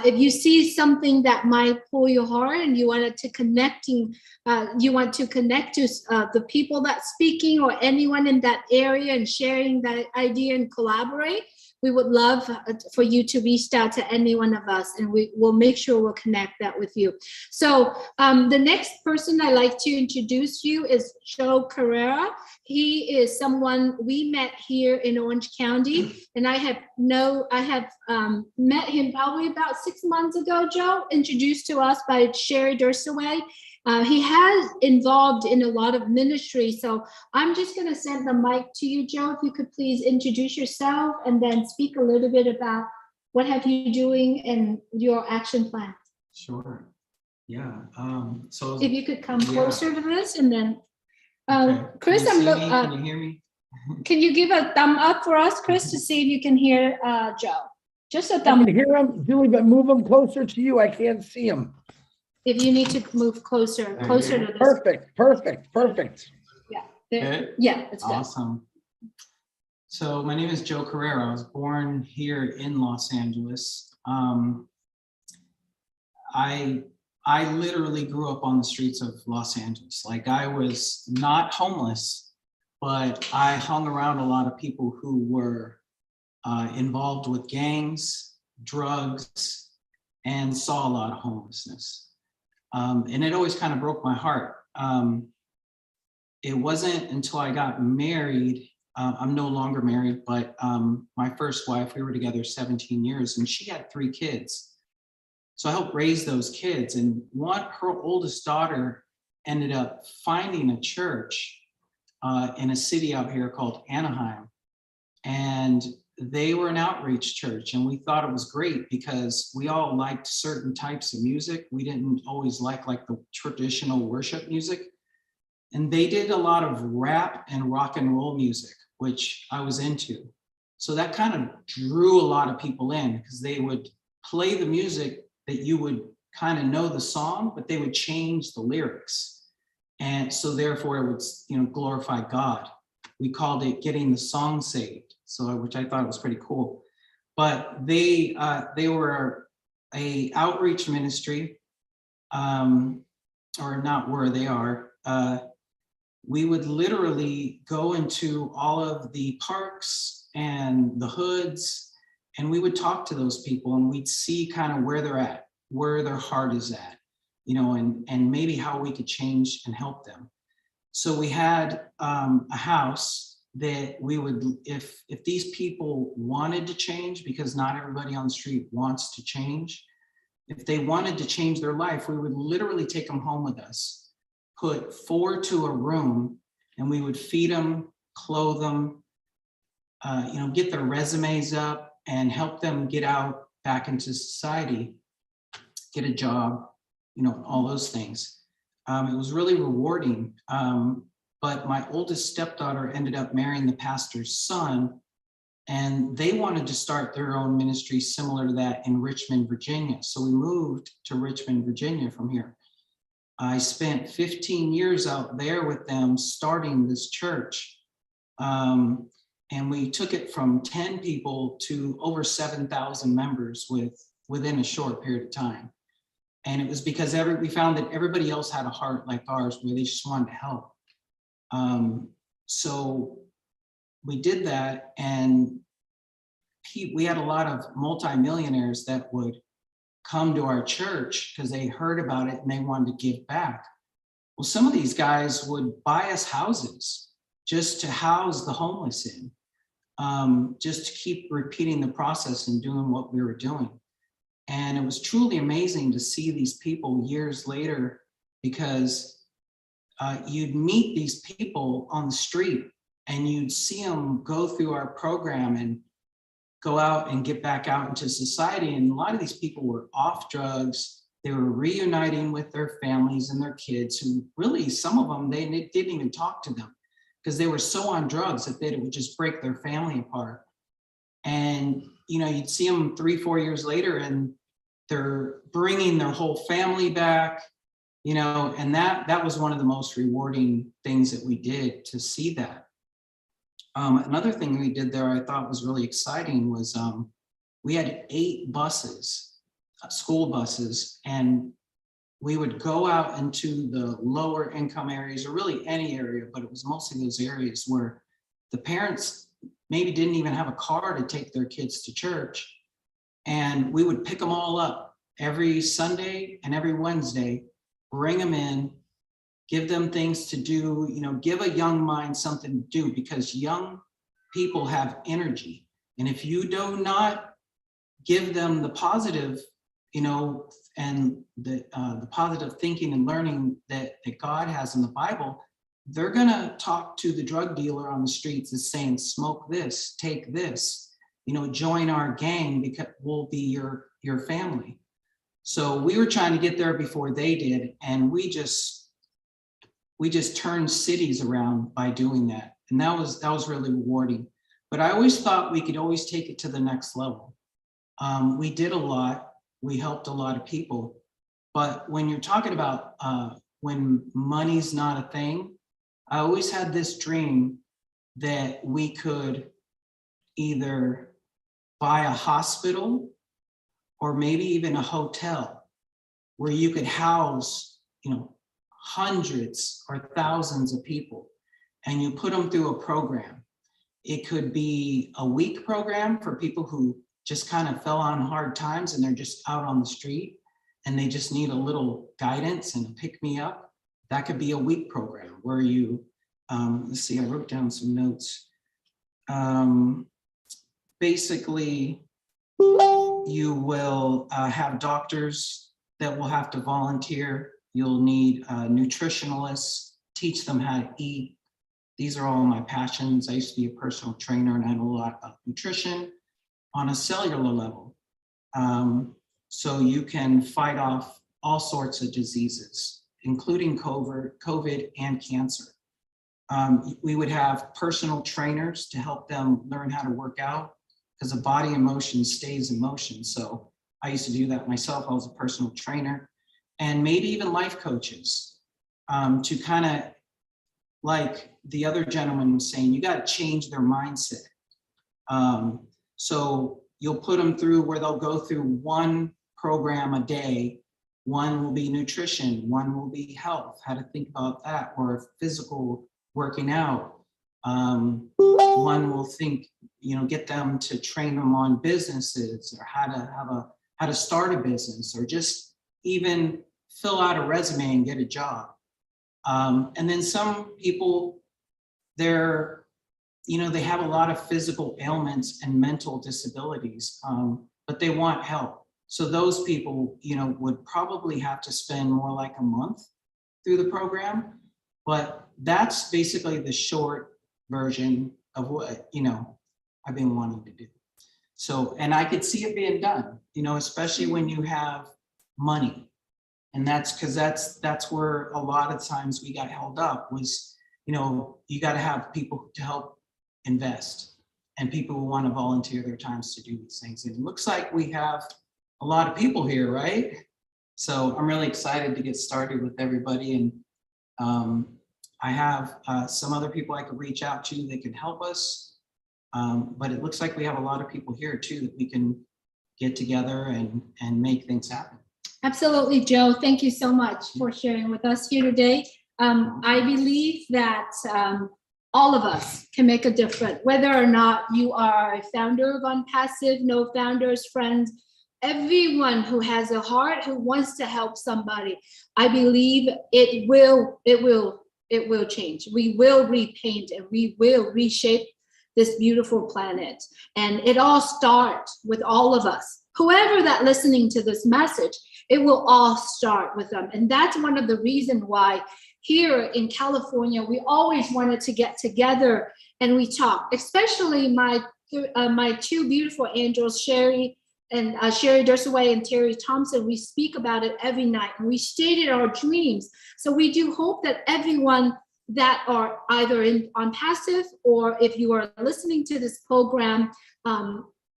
if you see something that might pull your heart and you want to connect to the people that's speaking or anyone in that area and sharing that idea and collaborate, we would love for you to reach out to any one of us, and we will make sure we'll connect that with you. So the next person I'd like to introduce you is Joe Carrera. He is someone we met here in Orange County, and I have met him probably about 6 months ago, Joe, introduced to us by Sherry Dursaway. He has involved in a lot of ministry. So I'm just going to send the mic to you, Joe, if you could please introduce yourself and then speak a little bit about what have you doing and your action plan. Sure. Yeah. So if you could come closer to this, and then okay. Chris, can you hear me? Can you give a thumb up for us, Chris, to see if you can hear Joe? Just a thumb. I can hear him, Julie, but move him closer to you. I can't see him. If you need to move closer to this. Perfect. Yeah. There. Good? Yeah, it's good. Awesome. So my name is Joe Carrera. I was born here in Los Angeles. I literally grew up on the streets of Los Angeles. Like, I was not homeless, but I hung around a lot of people who were involved with gangs, drugs, and saw a lot of homelessness. And it always kind of broke my heart. It wasn't until I got married, I'm no longer married, but my first wife, we were together 17 years, and she had 3 kids. So I helped raise those kids, and her oldest daughter ended up finding a church in a city out here called Anaheim. And they were an outreach church, and we thought it was great because we all liked certain types of music. We didn't always like the traditional worship music. And they did a lot of rap and rock and roll music, which I was into. So that kind of drew a lot of people in, because they would play the music that you would kind of know the song, but they would change the lyrics. And so therefore it would, glorify God. We called it getting the song saved. So, which I thought was pretty cool. But they were a outreach ministry, or not where they are. We would literally go into all of the parks and the hoods, and we would talk to those people, and we'd see kind of where they're at, where their heart is at, and maybe how we could change and help them. So we had a house that we would, if these people wanted to change, because not everybody on the street wants to change, if they wanted to change their life, we would literally take them home with us, put 4 to a room, and we would feed them, clothe them, get their resumes up and help them get out back into society, get a job, all those things. It was really rewarding. But my oldest stepdaughter ended up marrying the pastor's son, and they wanted to start their own ministry similar to that in Richmond, Virginia. So we moved to Richmond, Virginia from here. I spent 15 years out there with them starting this church. And we took it from 10 people to over 7,000 members within a short period of time. And it was because we found that everybody else had a heart like ours where they just wanted to help. So we did that, and we had a lot of multimillionaires that would come to our church because they heard about it and they wanted to give back. Well, some of these guys would buy us houses just to house the homeless in, just to keep repeating the process and doing what we were doing. And it was truly amazing to see these people years later, because you'd meet these people on the street and you'd see them go through our program and go out and get back out into society. And a lot of these people were off drugs. They were reuniting with their families and their kids, who really, some of them, they didn't even talk to them because they were so on drugs that it would just break their family apart. And, you know, you'd see them 3-4 years later and they're bringing their whole family back, you know, and that was one of the most rewarding things that we did, to see that. Another thing we did there I thought was really exciting was we had 8 buses, school buses, and we would go out into the lower income areas, or really any area, but it was mostly those areas where the parents maybe didn't even have a car to take their kids to church. And we would pick them all up every Sunday and every Wednesday, bring them in, give them things to do, you know, give a young mind something to do, because young people have energy. And if you do not give them the positive, you know, and the positive thinking and learning that God has in the Bible, they're gonna talk to the drug dealer on the streets and saying, smoke this, take this, you know, join our gang because we'll be your family. So we were trying to get there before they did, and we just turned cities around by doing that. And that was really rewarding. But I always thought we could always take it to the next level. We did a lot, we helped a lot of people, but when you're talking about when money's not a thing, I always had this dream that we could either buy a hospital or maybe even a hotel where you could house, you know, hundreds or thousands of people, and you put them through a program. It could be a week program for people who just kind of fell on hard times and they're just out on the street and they just need a little guidance and a pick me up. That could be a week program where you, let's see, I wrote down some notes. Basically, you will have doctors that will have to volunteer. You'll need nutritionalists, teach them how to eat. These are all my passions. I used to be a personal trainer and I know a lot about nutrition on a cellular level. So you can fight off all sorts of diseases, including COVID and cancer. We would have personal trainers to help them learn how to work out, because the body in motion stays in motion. So I used to do that myself. I was a personal trainer, and maybe even life coaches to kind of, like the other gentleman was saying, you got to change their mindset. So you'll put them through where they'll go through one program a day. One will be nutrition, one will be health, how to think about that, or physical working out. One will think, you know, get them to train them on businesses, or how to start a business, or just even fill out a resume and get a job. And then some people, they're, you know, they have a lot of physical ailments and mental disabilities, but they want help. So those people, you know, would probably have to spend more like a month through the program, but that's basically the short version of what, you know, I've been wanting to do. So, and I could see it being done, you know, especially when you have money. And that's because that's where a lot of times we got held up was, you know, you got to have people to help invest and people who want to volunteer their times to do these things. And it looks like we have a lot of people here, right? So I'm really excited to get started with everybody. And I have some other people I could reach out to that can help us. But it looks like we have a lot of people here too that we can get together and make things happen. Absolutely, Joe. Thank you so much for sharing with us here today. I believe that all of us can make a difference, whether or not you are a founder of ONPASSIVE, no founders, friends, everyone who has a heart, who wants to help somebody. I believe it will change. We will repaint and we will reshape this beautiful planet. And it all starts with all of us. Whoever that listening to this message, it will all start with them. And that's one of the reasons why here in California, we always wanted to get together and we talk, especially my two beautiful angels, Sherry Dursaway and Terry Thompson. We speak about it every night and we stated our dreams. So we do hope that everyone that are either on passive or if you are listening to this program,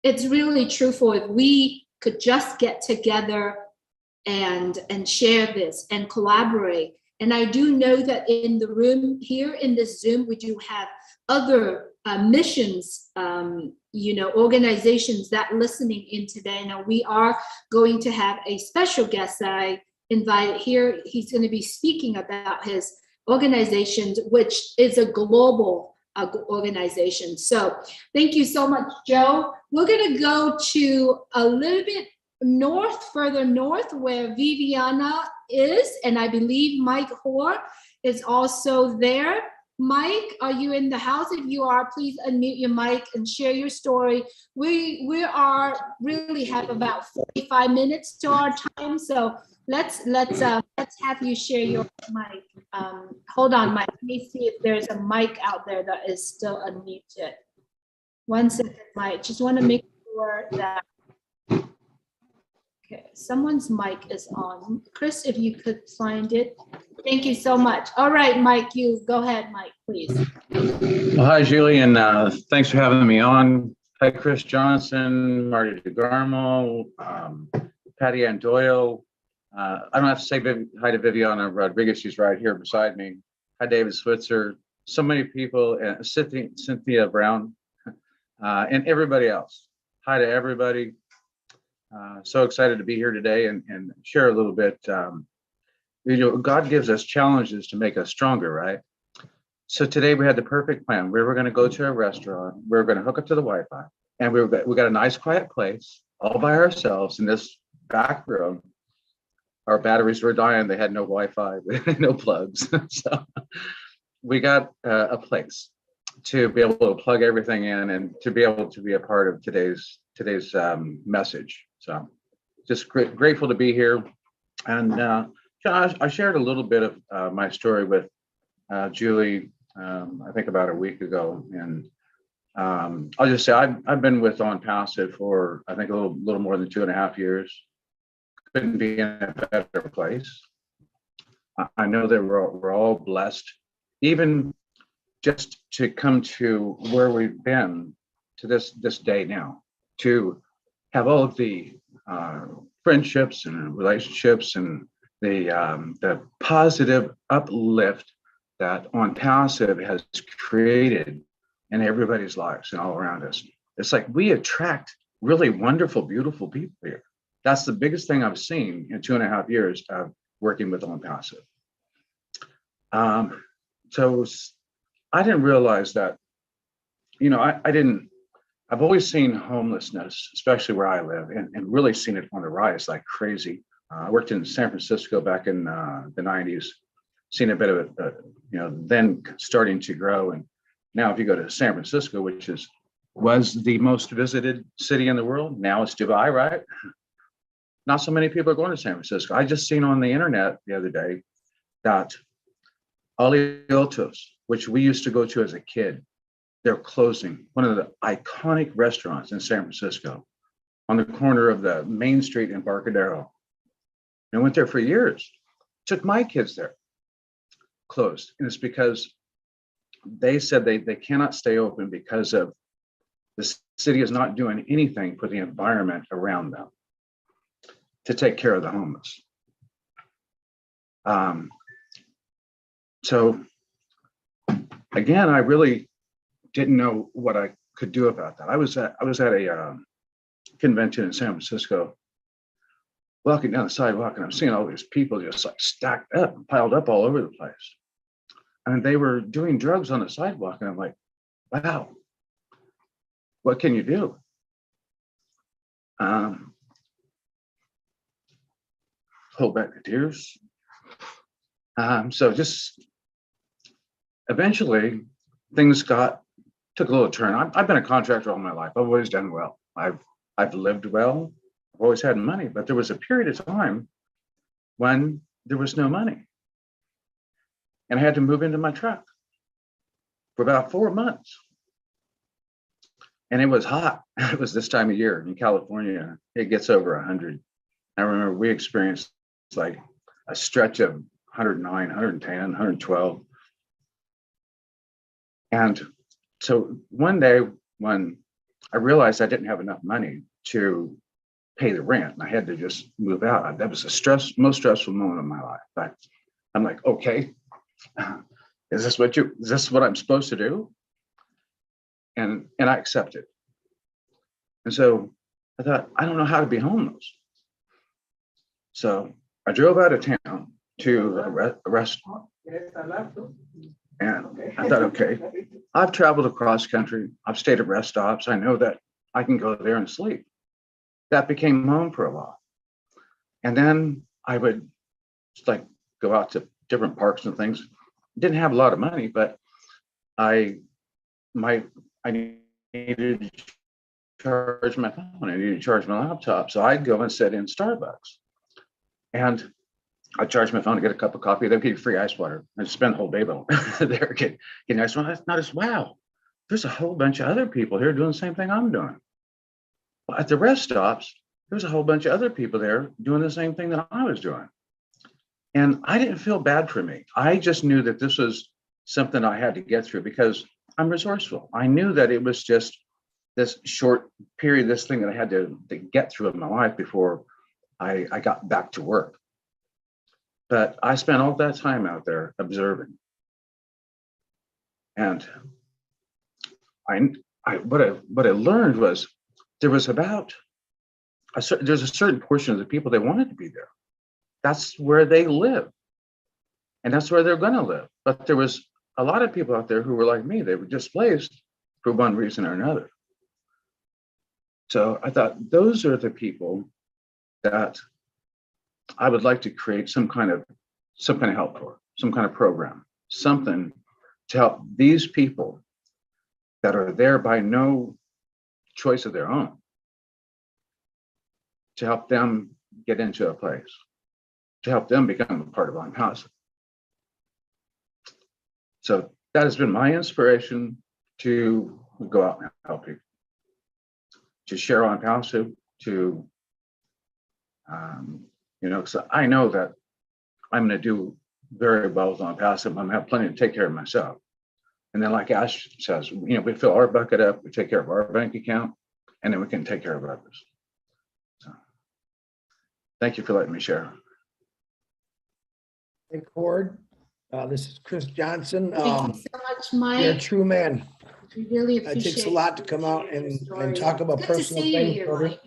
it's really truthful if we could just get together and share this and collaborate. And I do know that in the room here in this Zoom, we do have other missions, organizations that listening in today. Now we are going to have a special guest that I invited here. He's going to be speaking about his organizations, which is a global organization. So thank you so much, Joe. We're going to go to a little bit further north where Viviana is, and I believe Mike Hoare is also there. Mike, are you in the house? If you are, please unmute your mic and share your story. We are really have about 45 minutes to our time, so let's have you share your mic. Hold on, Mike. Let me see if there's a mic out there that is still unmuted. 1 second, Mike. Just want to make sure that. Okay, someone's mic is on. Chris, if you could find it. Thank you so much. All right, Mike, you go ahead, Mike, please. Well, hi, Julie, and thanks for having me on. Hi, Chris Johnson, Marty DeGarmo, Patty Ann Doyle. I don't have to say hi to Viviana Rodriguez. She's right here beside me. Hi, David Switzer. So many people, Cynthia Brown, and everybody else. Hi to everybody. So excited to be here today and share a little bit. God gives us challenges to make us stronger, right? So today we had the perfect plan. We were going to go to a restaurant. We were going to hook up to the Wi-Fi, and we got a nice quiet place all by ourselves in this back room. Our batteries were dying. They had no Wi-Fi, no plugs. So we got a place to be able to plug everything in and to be able to be a part of today's message. So just grateful to be here. And I shared a little bit of my story with Julie, I think about a week ago. And I'll just say I've been with ONPASSIVE for, I think, a little more than 2.5 years. Couldn't be in a better place. I know that we're all blessed, even just to come to where we've been to this day now, to have all of the friendships and relationships and the positive uplift that ONPASSIVE has created in everybody's lives and all around us. It's like we attract really wonderful, beautiful people here. That's the biggest thing I've seen in 2.5 years of working with ONPASSIVE. So I didn't realize that, I've always seen homelessness, especially where I live, and really seen it on the rise like crazy. I worked in San Francisco back in the 90s, seen a bit of it, then starting to grow. And now if you go to San Francisco, which was the most visited city in the world, now it's Dubai, right? Not so many people are going to San Francisco. I just seen on the internet the other day that Aliotos, which we used to go to as a kid, they're closing. One of the iconic restaurants in San Francisco on the corner of the Main Street in Embarcadero. I went there for years, took my kids there, closed. And it's because they said they cannot stay open because of the city is not doing anything for the environment around them to take care of the homeless. So again, I really didn't know what I could do about that. I was at a convention in San Francisco walking down the sidewalk and I'm seeing all these people just like stacked up, piled up all over the place. And they were doing drugs on the sidewalk. And I'm like, wow, what can you do? Hold back the tears. So just eventually things took a little turn. I've been a contractor all my life. I've always done well. I've lived well. I've always had money, but there was a period of time when there was no money. And I had to move into my truck for about 4 months. And it was hot. It was this time of year in California. It gets over 100. I remember we experienced like a stretch of 109, 110, 112. And so one day when I realized I didn't have enough money to pay the rent, and I had to just move out. That was the most stressful moment of my life. But I'm like, okay, is this what I'm supposed to do? And I accepted. And so I thought, I don't know how to be homeless. So I drove out of town to a restaurant. And I thought, okay, I've traveled across country. I've stayed at rest stops. I know that I can go there and sleep. That became home for a while. And then I would just like go out to different parks and things. Didn't have a lot of money, but I needed to charge my phone. I needed to charge my laptop. So I'd go and sit in Starbucks. And I'd charge my phone to get a cup of coffee. They'd give you free ice water. I'd spend the whole day there getting ice water. I noticed, wow, there's a whole bunch of other people here doing the same thing I'm doing. Well, at the rest stops, there's a whole bunch of other people there doing the same thing that I was doing. And I didn't feel bad for me. I just knew that this was something I had to get through because I'm resourceful. I knew that it was just this short period, this thing that I had to get through in my life before I got back to work. But I spent all that time out there observing. And what I learned was there's a certain portion of the people that wanted to be there. That's where they live. And that's where they're going to live. But there was a lot of people out there who were like me. They were displaced for one reason or another. So I thought those are the people that I would like to create some kind of help for, some kind of program, something to help these people that are there by no choice of their own, to help them get into a place, to help them become a part of ONPASSIVE. So that has been my inspiration to go out and help people, to share ONPASSIVE, to so I know that I'm going to do very well with ONPASSIVE. I'm going to have plenty to take care of myself. And then like Ash says, we fill our bucket up, we take care of our bank account, and then we can take care of others. So thank you for letting me share. Hey, Cord. This is Chris Johnson. Thank you so much, Mike. You're a true man. We really It appreciate takes a lot to come out and talk about Good to personal see you things. here, brother. Mike.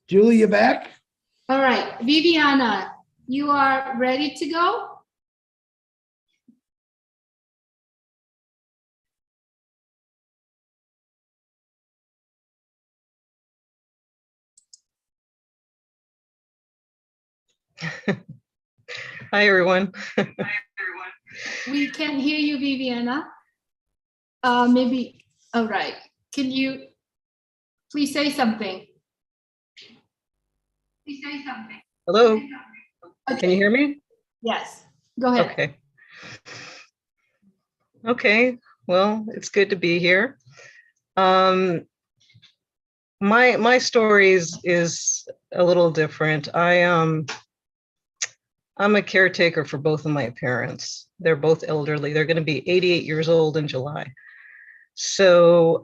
Julie, you back? All right, Viviana, you are ready to go? Hi, everyone. We can't hear you, Viviana. Maybe, all right. Can you please say something? Please say something. Hello. Okay. Can you hear me? Yes, go ahead. Okay. Okay, well, it's good to be here. My story is a little different. I'm a caretaker for both of my parents. They're both elderly. They're going to be 88 years old in July. So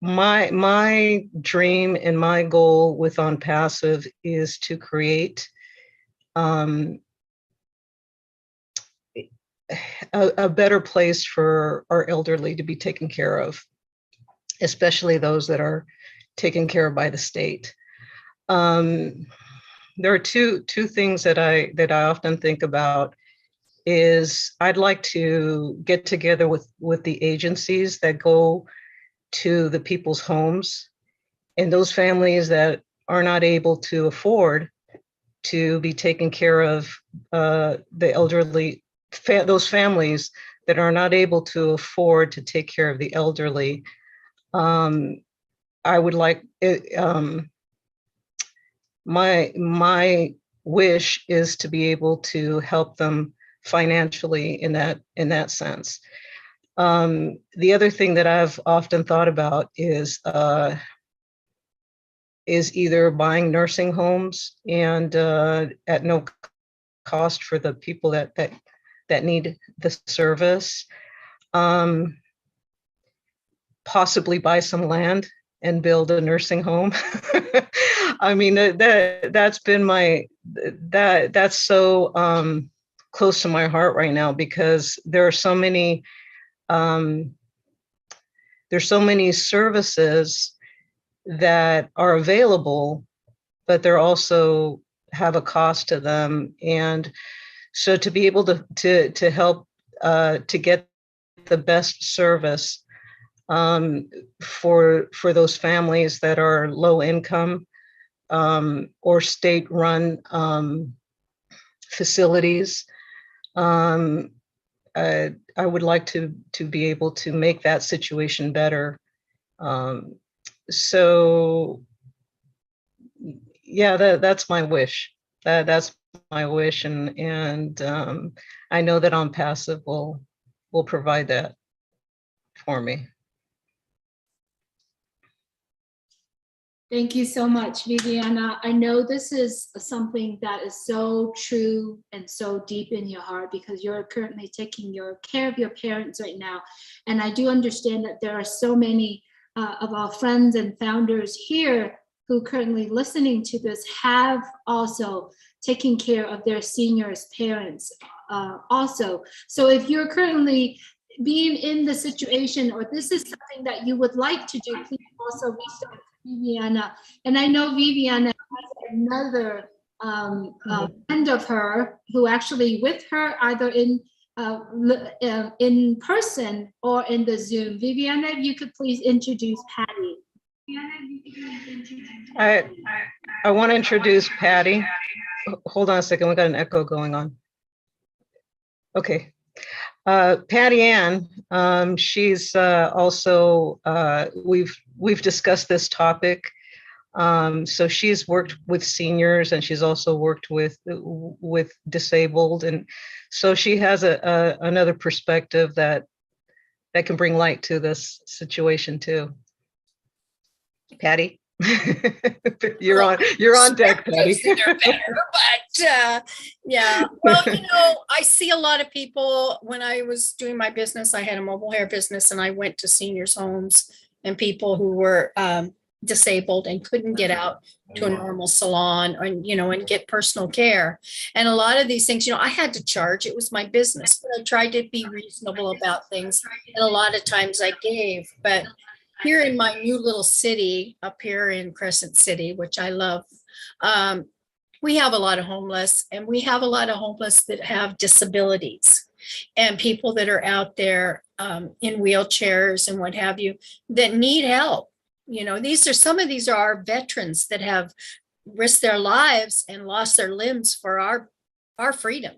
my dream and my goal with ONPASSIVE is to create a better place for our elderly to be taken care of, especially those that are taken care of by the state. there are two things that I often think about. Is I'd like to get together with the agencies that go to the people's homes and those families that are not able to afford to be taken care of, the elderly, those families that are not able to afford to take care of the elderly. I would like it, my wish is to be able to help them financially in that sense. The other thing that I've often thought about is either buying nursing homes and at no cost for the people that need the service. Possibly buy some land and build a nursing home. I mean, that's been that's so close to my heart right now, because there are so many there's so many services that are available, but they're also have a cost to them. And so to be able to help to get the best service for those families that are low income or state-run facilities, I would like to be able to make that situation better. So yeah, that's my wish. That's my wish, and I know that ONPASSIVE will provide that for me. Thank you so much, Viviana. I know this is something that is so true and so deep in your heart, because you're currently taking care of your parents right now. And I do understand that there are so many of our friends and founders here who currently listening to this have also taken care of their seniors' parents also. So if you're currently being in the situation, or this is something that you would like to do, please also reach out to Viviana. And I know Viviana has another friend of her who actually with her either in person or in the Zoom. Viviana, if you could please introduce Patty. I want to introduce Patty. Hold on a second, we got an echo going on. Okay. Patty Ann, she's also, we've discussed this topic. So she's worked with seniors, and she's also worked with disabled. And so she has another perspective that can bring light to this situation too. Patty, you're on deck, Patty. Yeah, well, I see a lot of people. When I was doing my business, I had a mobile hair business, and I went to seniors' homes and people who were disabled and couldn't get out to a normal salon, and get personal care. And a lot of these things, I had to charge. It was my business, but I tried to be reasonable about things. And a lot of times I gave, but here in my new little city up here in Crescent City, which I love, we have a lot of homeless, and we have a lot of homeless that have disabilities, and people that are out there in wheelchairs and what have you that need help. Some of these are our veterans that have risked their lives and lost their limbs for our freedom.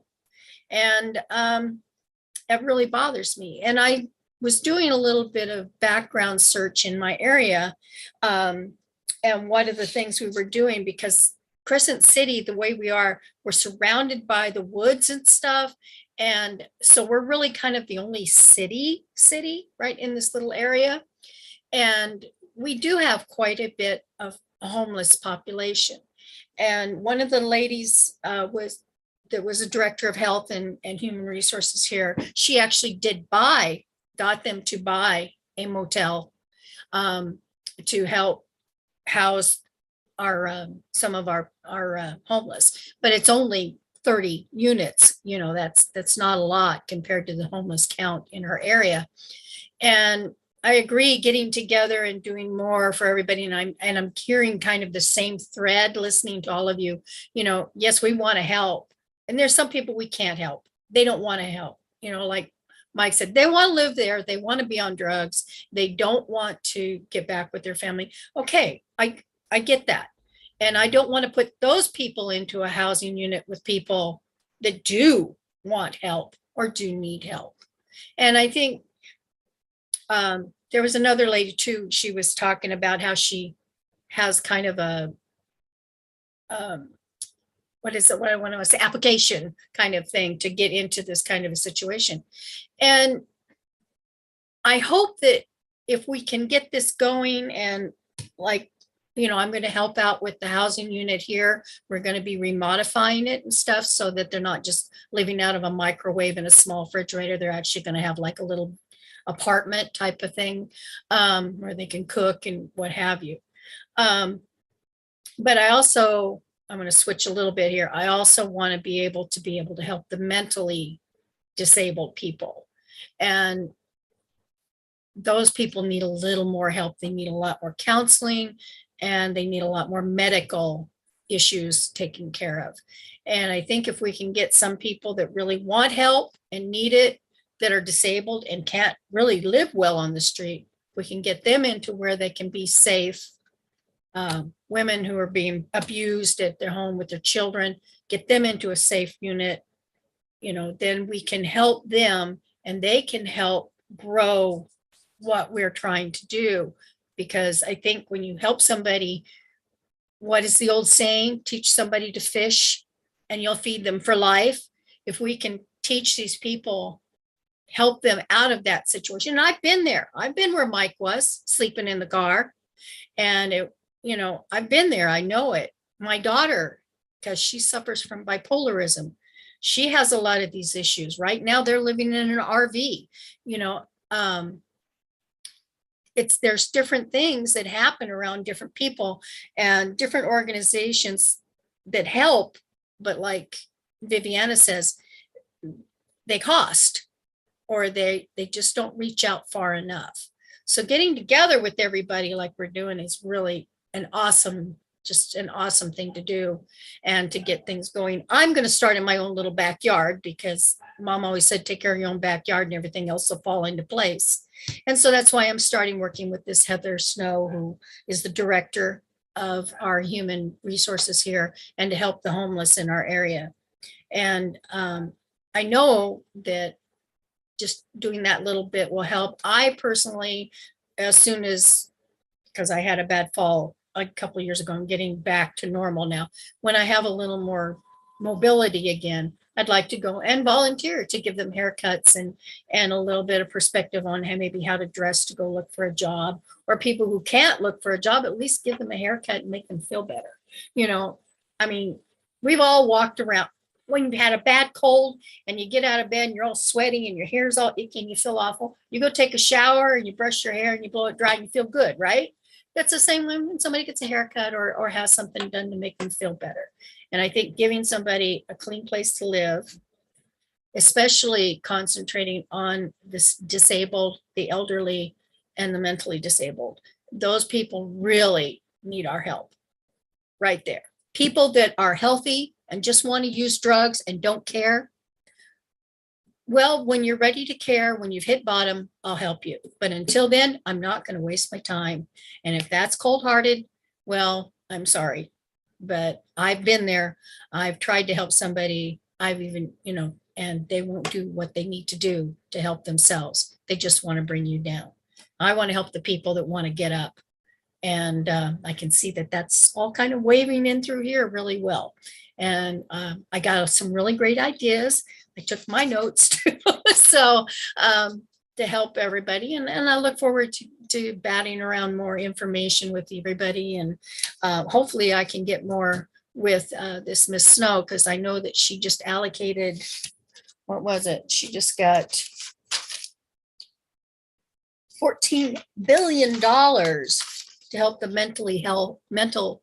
And it really bothers me. And I was doing a little bit of background search in my area. And one of the things we were doing, because Crescent City, the way we are, we're surrounded by the woods and stuff. And so we're really kind of the only city right in this little area. And we do have quite a bit of a homeless population. And one of the ladies that was a director of health and human resources here, she actually got them to buy a motel to help house some of our homeless, but it's only 30 units. That's not a lot compared to the homeless count in her area. And I agree, getting together and doing more for everybody. And I'm hearing kind of the same thread, listening to all of you. You know, yes, we want to help. And there's some people we can't help. They don't want to help. You know, like Mike said, they want to live there. They want to be on drugs. They don't want to get back with their family. Okay, I get that. And I don't want to put those people into a housing unit with people that do want help or do need help. And I think there was another lady too, she was talking about how she has kind of a, what is it, what I want to say, application kind of thing to get into this kind of a situation. And I hope that if we can get this going, and like, you know, I'm going to help out with the housing unit here. We're going to be remodifying it and stuff so that they're not just living out of a microwave and a small refrigerator. They're actually going to have like a little apartment type of thing, where they can cook and what have you. But I also, I'm going to switch a little bit here. I also want to be able to help the mentally disabled people. And those people need a little more help. They need a lot more counseling, and they need a lot more medical issues taken care of. And I think if we can get some people that really want help and need it, that are disabled and can't really live well on the street, we can get them into where they can be safe. Women who are being abused at their home with their children, get them into a safe unit. You know, then we can help them and they can help grow what we're trying to do. Because I think when you help somebody, what is the old saying? Teach somebody to fish and you'll feed them for life. If we can teach these people, help them out of that situation. And I've been there. I've been where Mike was, sleeping in the car. And it, you know, I've been there. I know it. My daughter, because she suffers from bipolarism, she has a lot of these issues. Right now they're living in an RV. You know, there's different things that happen around different people and different organizations that help, but like Viviana says, they cost, or they just don't reach out far enough. So getting together with everybody like we're doing is really just an awesome thing to do and to get things going. I'm going to start in my own little backyard because Mom always said, take care of your own backyard and everything else will fall into place. And so that's why I'm starting working with this Heather Snow, who is the director of our human resources here, and to help the homeless in our area. And I know that just doing that little bit will help. I personally, as soon as, because I had a bad fall a couple of years ago, I'm getting back to normal now. When I have a little more mobility again, I'd like to go and volunteer to give them haircuts and a little bit of perspective on maybe how to dress to go look for a job, or people who can't look for a job, at least give them a haircut and make them feel better. You know, I mean, we've all walked around when you had a bad cold and you get out of bed and you're all sweating and your hair's all icky and you feel awful. You go take a shower and you brush your hair and you blow it dry and you feel good, right? That's the same when somebody gets a haircut or has something done to make them feel better. And I think giving somebody a clean place to live, especially concentrating on this disabled, the elderly, and the mentally disabled, those people really need our help right there. People that are healthy and just want to use drugs and don't care. Well, when you're ready to care, when you've hit bottom, I'll help you. But until then, I'm not going to waste my time. And if that's cold-hearted, well, I'm sorry. But I've been there. I've tried to help somebody. I've even, you know, and they won't do what they need to do to help themselves. They just want to bring you down. I want to help the people that want to get up. And I can see that that's all kind of waving in through here really well. And I got some really great ideas. I took my notes too. So to help everybody. And I look forward to batting around more information with everybody. And hopefully I can get more with this Miss Snow, because I know that she just allocated, what was it? She just got $14 billion to help the mental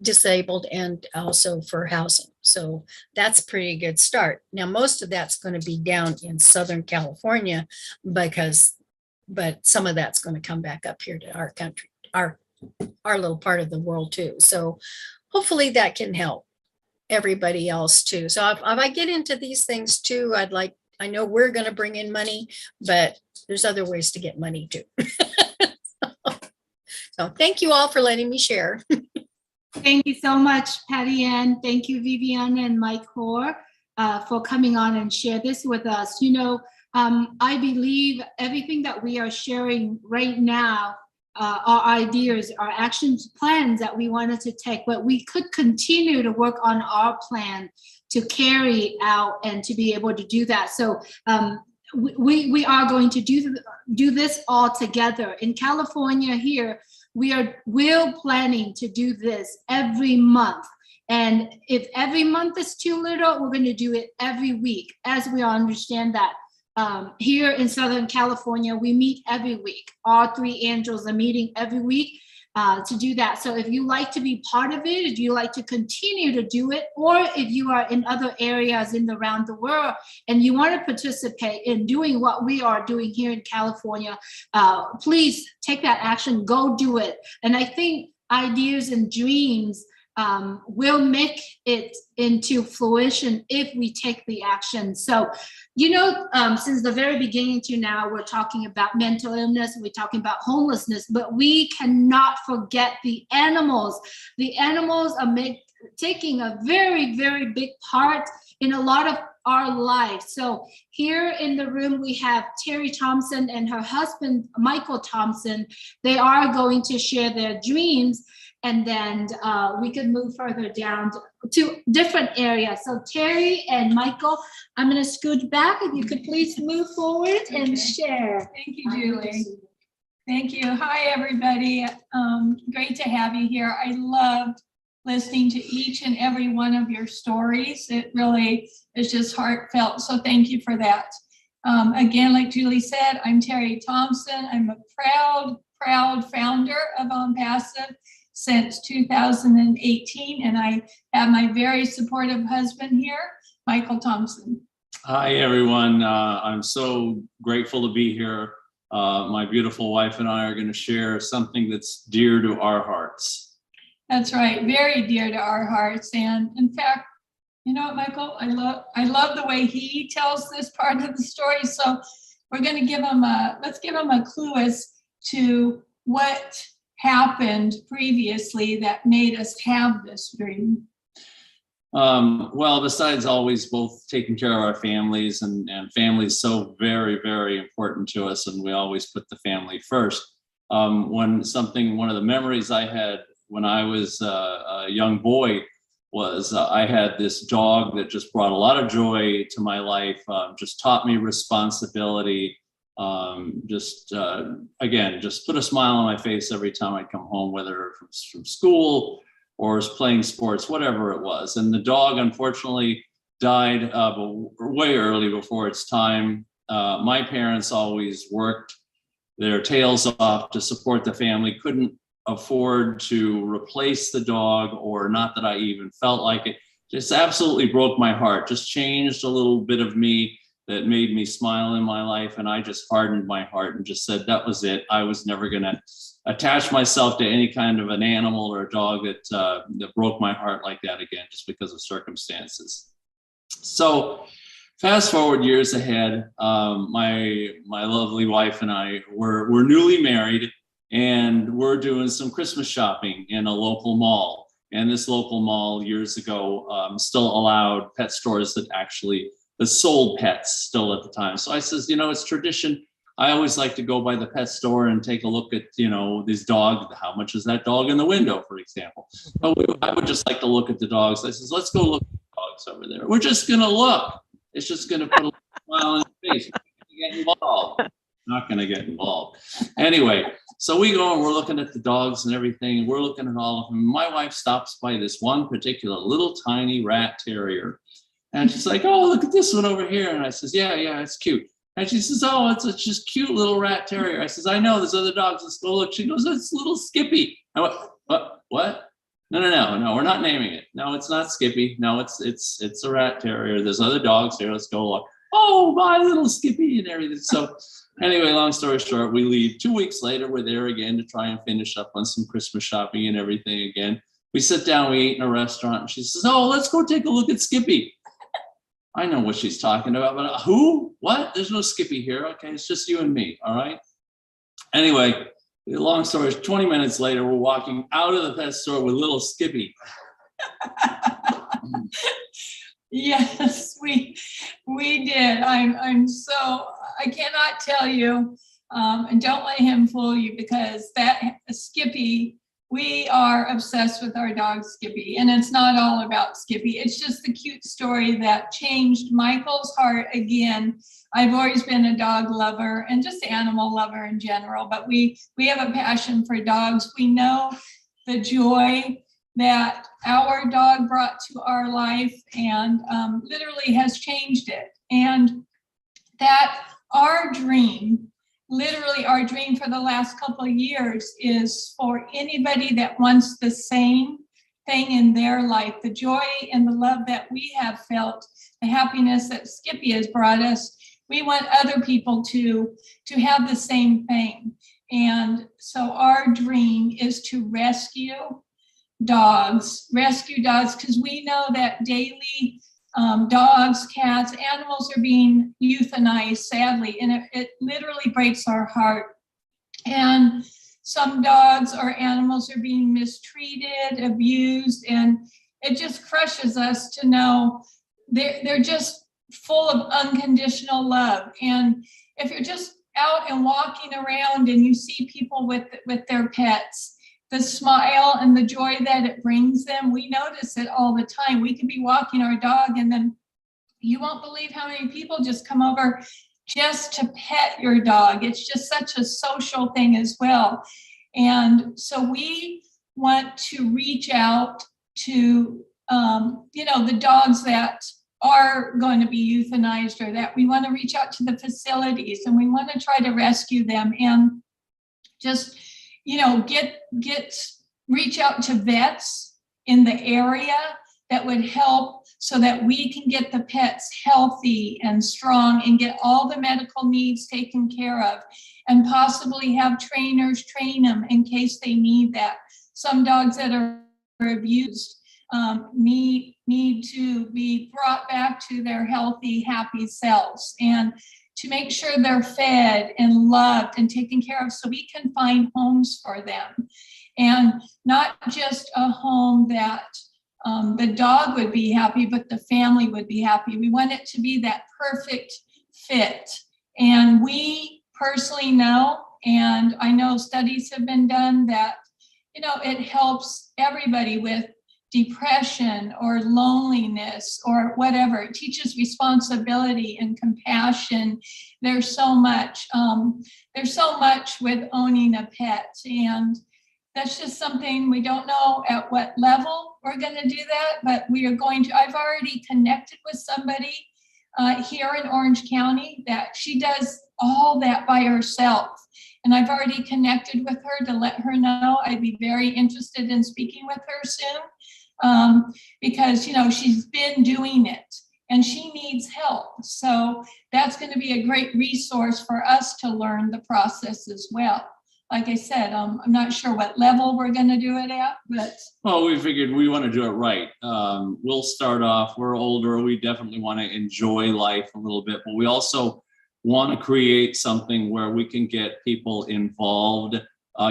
disabled, and also for housing. So that's a pretty good start. Now, most of that's going to be down in Southern California because but some of that's going to come back up here to our country, our little part of the world too. So hopefully that can help everybody else too. So if I get into these things too, I know we're going to bring in money, but there's other ways to get money too. So thank you all for letting me share. Thank you so much, Patty Ann. Thank you, Vivian and Mike Hoare, for coming on and share this with us. You know, I believe everything that we are sharing right now, our ideas, our action plans that we wanted to take, but we could continue to work on our plan to carry out and to be able to do that. So we are going to do this all together. In California here, we're planning to do this every month. And if every month is too little, we're going to do it every week, as we all understand that. Here in Southern California, we meet every week. All three angels are meeting every week to do that. So if you like to be part of it, if you like to continue to do it, or if you are in other areas around the world and you want to participate in doing what we are doing here in California, please take that action, go do it. And I think ideas and dreams will make it into fruition if we take the action. So, you know, since the very beginning to now, we're talking about mental illness, we're talking about homelessness, but we cannot forget the animals. The animals are taking a very, very big part in a lot of our lives. So here in the room, we have Terry Thompson and her husband, Michael Thompson. They are going to share their dreams. And then we can move further down to different areas. So Terry and Michael, I'm going to scoot back. If you could please move forward and share. Thank you, Julie. Thank you. Hi, everybody. Great to have you here. I loved listening to each and every one of your stories. It really is just heartfelt. So thank you for that. Again, like Julie said, I'm Terry Thompson. I'm a proud founder of ONPASSIVE since 2018, and I have my very supportive husband here, Michael Thompson. Hi, everyone. I'm so grateful to be here. My beautiful wife and I are going to share something that's dear to our hearts. That's right, very dear to our hearts. And in fact, you know what, Michael, I love the way he tells this part of the story. So we're going to give him let's give him a clue as to what happened previously that made us have this dream. Well, besides always both taking care of our families, and family is so very, very important to us, and we always put the family first. One of the memories I had when I was a young boy was I had this dog that just brought a lot of joy to my life, just taught me responsibility. Again, just put a smile on my face every time I come home, whether from school or was playing sports, whatever it was. And the dog unfortunately died way early before its time. My parents always worked their tails off to support the family, couldn't afford to replace the dog, or not that I even felt like it. Just absolutely broke my heart, just changed a little bit of me that made me smile in my life. And I just hardened my heart and just said, that was it. I was never going to attach myself to any kind of an animal or a dog that broke my heart like that again, just because of circumstances. So fast forward years ahead, my lovely wife and I were newly married, and we're doing some Christmas shopping in a local mall. And this local mall years ago still allowed pet stores that sold pets still at the time. So I says, you know, it's tradition. I always like to go by the pet store and take a look at, you know, these dogs. How much is that dog in the window, for example? I would just like to look at the dogs. I says, let's go look at the dogs over there. We're just going to look. It's just going to put a smile on your face. We're gonna get involved. Not going to get involved. Anyway, so we go and we're looking at the dogs and everything. And we're looking at all of them. My wife stops by this one particular little tiny rat terrier. And she's like, oh, look at this one over here. And I says, yeah, it's cute. And she says, oh, it's just cute little rat terrier. I says, I know, there's other dogs. Let's go look. She goes, it's little Skippy. I went, what? No, we're not naming it. No, it's not Skippy. No, it's a rat terrier. There's other dogs here. Let's go look. Oh, my little Skippy and everything. So Anyway, long story short, we leave. 2 weeks later, we're there again to try and finish up on some Christmas shopping and everything again. We sit down, we eat in a restaurant, and she says, oh, let's go take a look at Skippy. I know what she's talking about, but who? What? There's no Skippy here. Okay, it's just you and me, all right? Anyway, long story is 20 minutes later, we're walking out of the pet store with little Skippy. Yes, we did. I'm so, I cannot tell you, and don't let him fool you, because that Skippy, we are obsessed with our dog Skippy, and it's not all about Skippy. It's just the cute story that changed Michael's heart again. I've always been a dog lover and just animal lover in general, but we have a passion for dogs. We know the joy that our dog brought to our life, and literally has changed it. And that our dream, literally our dream for the last couple of years, is for anybody that wants the same thing in their life, the joy and the love that we have felt, the happiness that Skippy has brought us. We want other people to have the same thing. And so our dream is to rescue dogs, because we know that daily dogs, cats, animals are being euthanized, sadly, and it literally breaks our heart. And some dogs or animals are being mistreated, abused, and it just crushes us to know they're just full of unconditional love. And if you're just out and walking around and you see people with their pets, the smile and the joy that it brings them, we notice it all the time. We could be walking our dog, and then you won't believe how many people just come over just to pet your dog. It's just such a social thing as well. And so we want to reach out to, the dogs that are going to be euthanized, or that we want to reach out to the facilities, and we want to try to rescue them, and just reach out to vets in the area that would help, so that we can get the pets healthy and strong and get all the medical needs taken care of, and possibly have trainers train them in case they need that. Some dogs that are abused need to be brought back to their healthy, happy selves, and to make sure they're fed and loved and taken care of, so we can find homes for them. And not just a home that the dog would be happy, but the family would be happy. We want it to be that perfect fit. And we personally know, and I know studies have been done, that it helps everybody with depression or loneliness or whatever. It teaches responsibility and compassion. There's so much with owning a pet, and that's just something we don't know at what level we're going to do that, but we are going to. I've already connected with somebody here in Orange County that she does all that by herself. And I've already connected with her to let her know I'd be very interested in speaking with her soon, because she's been doing it and she needs help. So that's going to be a great resource for us to learn the process as well. Like I said, I'm not sure what level we're going to do it at, but. Well, we figured we want to do it right. We'll start off, we're older, we definitely want to enjoy life a little bit, but we also want to create something where we can get people involved,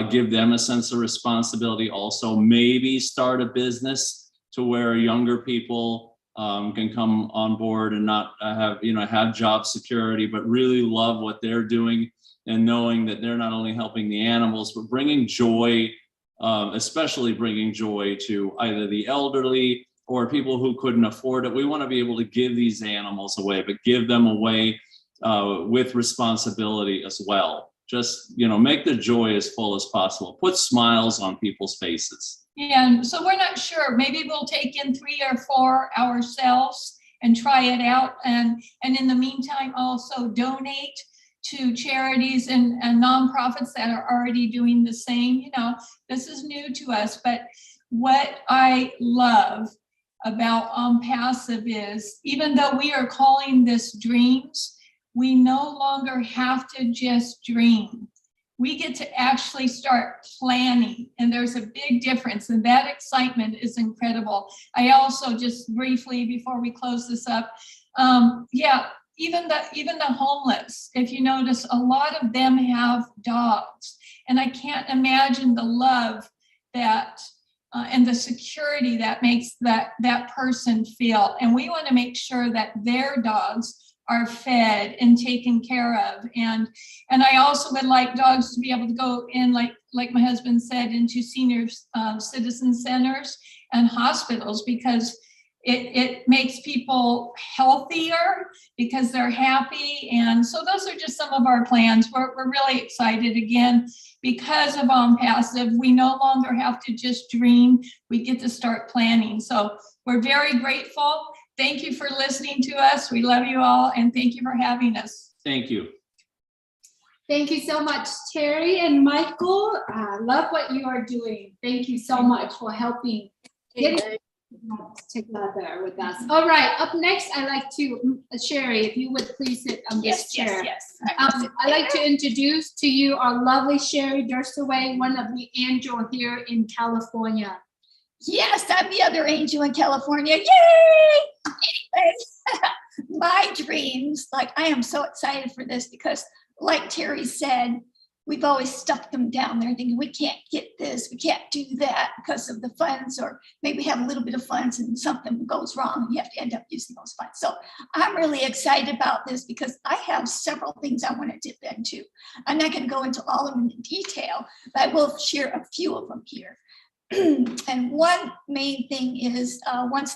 give them a sense of responsibility, also maybe start a business to where younger people can come on board and not have job security, but really love what they're doing, and knowing that they're not only helping the animals, but bringing joy, especially bringing joy to either the elderly or people who couldn't afford it. We want to be able to give these animals away, but give them away with responsibility as well. Just, make the joy as full as possible. Put smiles on people's faces. Yeah, and so we're not sure. Maybe we'll take in 3 or 4 ourselves and try it out. And in the meantime, also donate to charities and nonprofits that are already doing the same. This is new to us, but what I love about ONPASSIVE is, even though we are calling this dreams, we no longer have to just dream. We get to actually start planning, and there's a big difference, and that excitement is incredible. I also, just briefly before we close this up, yeah, even the homeless, if you notice, a lot of them have dogs, and I can't imagine the love that and the security that makes that person feel. And we want to make sure that their dogs are fed and taken care of. And I also would like dogs to be able to go in, like my husband said, into senior citizen centers and hospitals, because it makes people healthier because they're happy. And so those are just some of our plans. We're really excited. Again, because of ONPASSIVE, we no longer have to just dream. We get to start planning. So we're very grateful. Thank you for listening to us. We love you all, and thank you for having us. Thank you. Thank you so much, Terry and Michael. I love what you are doing. Thank you so much for helping get together with us. All right, up next, I'd like to, Sherry, if you would please sit on this chair. Yes. I'd like to introduce to you our lovely Sherry Durstaway, one of the angels here in California. Yes, I'm the other angel in California. Yay! Anyways, my dreams, like I am so excited for this because like Terry said, we've always stuffed them down there thinking we can't get this, we can't do that because of the funds, or maybe we have a little bit of funds and something goes wrong and you have to end up using those funds. So I'm really excited about this because I have several things I want to dip into. I'm not going to go into all of them in detail, but I will share a few of them here. And one main thing is once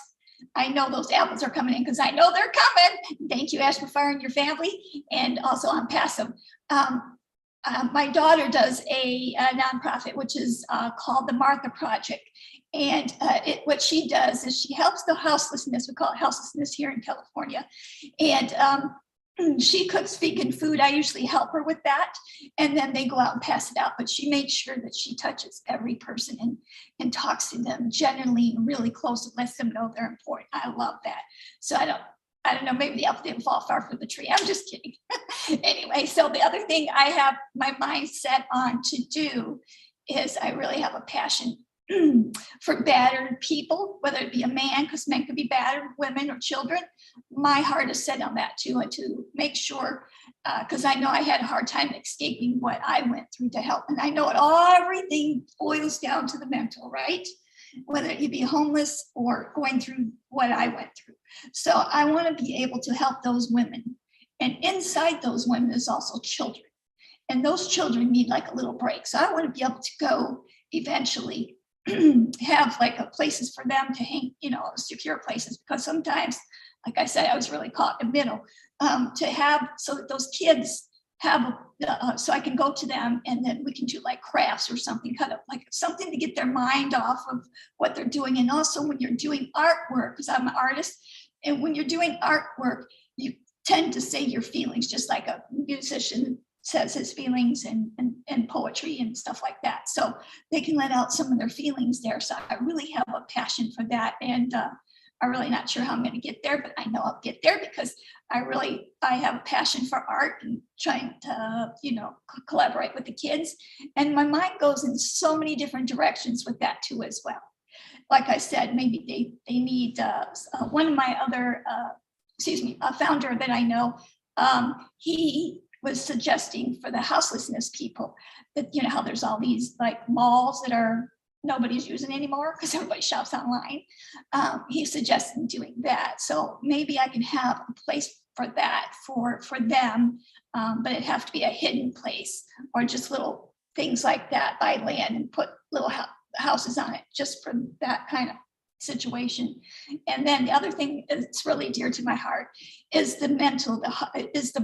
I know those apples are coming in, because I know they're coming. Thank you, Ashby Fire and your family, and also ONPASSIVE. My daughter does a nonprofit, which is called the Martha Project. And what she does is she helps the houselessness, we call it houselessness here in California. And she cooks vegan food. I usually help her with that. And then they go out and pass it out. But she makes sure that she touches every person and talks to them generally and really close and lets them know they're important. I love that. So I don't know, maybe the apple didn't fall far from the tree. I'm just kidding. Anyway, so the other thing I have my mind set on to do is I really have a passion for battered people, whether it be a man, because men could be battered, women or children. My heart is set on that too, and to make sure, because I know I had a hard time escaping what I went through to help. And I know everything boils down to the mental, right? Whether you be homeless or going through what I went through. So I want to be able to help those women. And inside those women is also children. And those children need like a little break. So I want to be able to go eventually have like places for them to hang, secure places, because sometimes, like I said, I was really caught in the middle, to have so that those kids have so I can go to them and then we can do like crafts or something, kind of like something to get their mind off of what they're doing. And also when you're doing artwork, because I'm an artist, and when you're doing artwork, you tend to say your feelings, just like a musician says his feelings and poetry and stuff like that. So they can let out some of their feelings there. So I really have a passion for that. And I'm really not sure how I'm going to get there, but I know I'll get there because I have a passion for art and trying to, collaborate with the kids. And my mind goes in so many different directions with that too as well. Like I said, maybe they need one of my other, a founder that I know, he was suggesting for the houselessness people that, how there's all these like malls that are nobody's using anymore because everybody shops online. He's suggesting doing that. So maybe I can have a place for that for them, but it'd have to be a hidden place or just little things like that, buy land and put little houses on it just for that kind of situation. And then the other thing that's really dear to my heart is the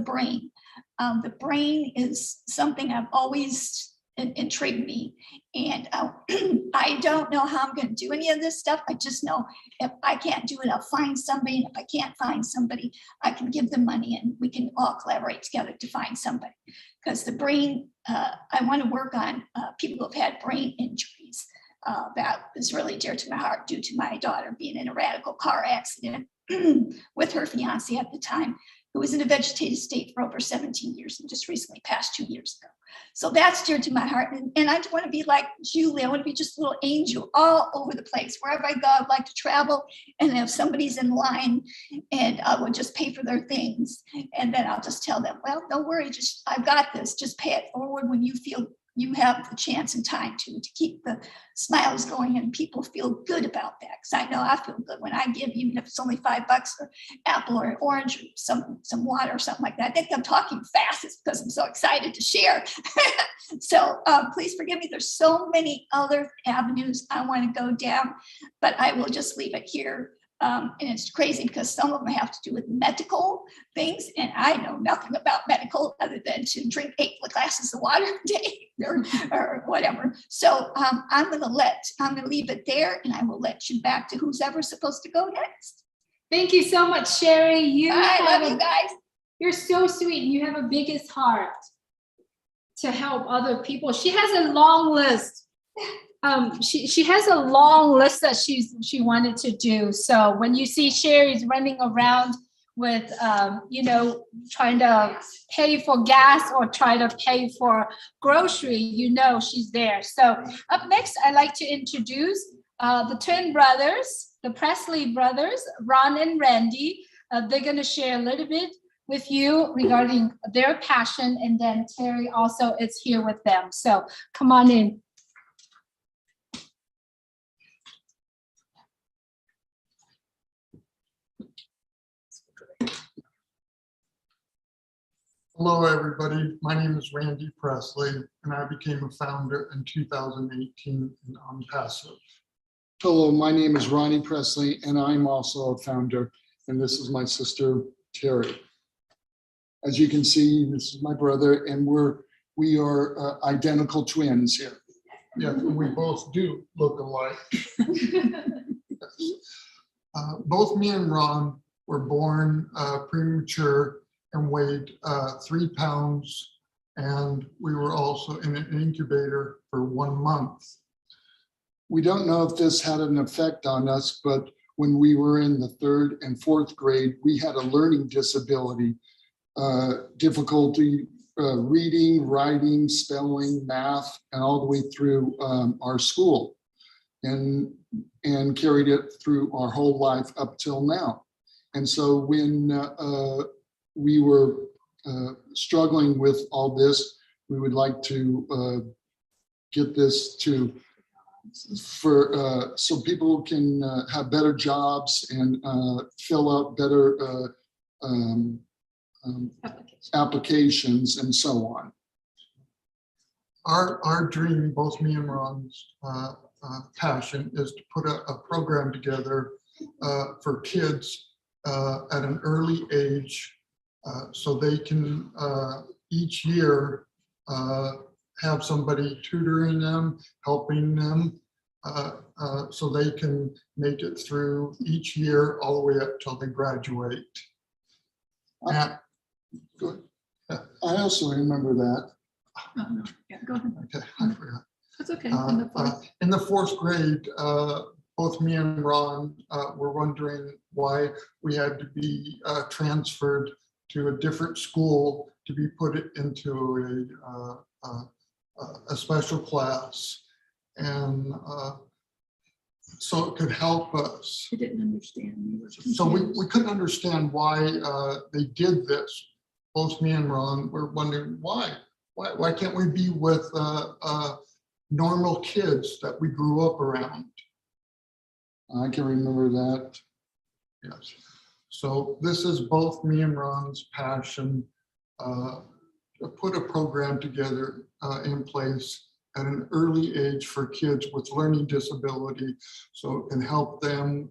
brain. The brain is something I've always intrigued me. And I don't know how I'm going to do any of this stuff. I just know if I can't do it, I'll find somebody. And if I can't find somebody, I can give them money and we can all collaborate together to find somebody. Because the brain, I want to work on people who have had brain injuries. That is really dear to my heart due to my daughter being in a radical car accident with her fiance at the time. who was in a vegetative state for over 17 years and just recently passed 2 years ago. So that's dear to my heart. And I want to be like Julie. I want to be just a little angel all over the place. Wherever I go, I'd like to travel. And if somebody's in line, and I will just pay for their things. And then I'll just tell them, well, don't worry, just I've got this. Just pay it forward when you feel you have the chance and time to keep the smiles going, and people feel good about that. Because I know I feel good when I give, even if it's only $5 for apple or an orange or some water or something like that. I think I'm talking fast. It's because I'm so excited to share. So please forgive me. There's so many other avenues I want to go down, but I will just leave it here. And it's crazy because some of them have to do with medical things, and I know nothing about medical other than to drink 8 glasses of water a day or whatever. So I'm going to leave it there, and I will let you back to who's ever supposed to go next. Thank you so much, Sherry. I love you guys. You're so sweet. You have a biggest heart to help other people. She has a long list. She has a long list that she wanted to do. So when you see Sherry's running around with, trying to pay for gas or try to pay for grocery, she's there. So up next, I'd like to introduce the twin brothers, the Presley brothers, Ron and Randy. They're going to share a little bit with you regarding their passion, and then Terry also is here with them. So come on in. Hello, everybody. My name is Randy Presley, and I became a founder in 2018 in ONPASSIVE. Hello, my name is Ronnie Presley, and I'm also a founder, and this is my sister, Terry. As you can see, this is my brother, and we are identical twins here. Yeah, we both do look alike. Both me and Ron were born premature and weighed 3 pounds, and we were also in an incubator for 1 month. We don't know if this had an effect on us, but when we were in the 3rd and 4th grade, we had a learning disability, difficulty reading, writing, spelling, math, and all the way through our school, and carried it through our whole life up till now. And so when we were struggling with all this, we would like to get this so people can have better jobs and fill out better applications and so on. Our dream, both me and Ron's passion, is to put a program together for kids at an early age, so they can each year have somebody tutoring them, helping them, so they can make it through each year all the way up till they graduate. I also remember that. Oh, no. Yeah, go ahead. Okay, I forgot. That's okay. In the 4th grade, both me and Ron were wondering why we had to be transferred to a different school to be put into a special class, and so it could help us. We didn't understand. So we couldn't understand why they did this. Both me and Ron were wondering why can't we be with normal kids that we grew up around? I can remember that. Yes. So this is both me and Ron's passion, to put a program together in place at an early age for kids with learning disability, so it can help them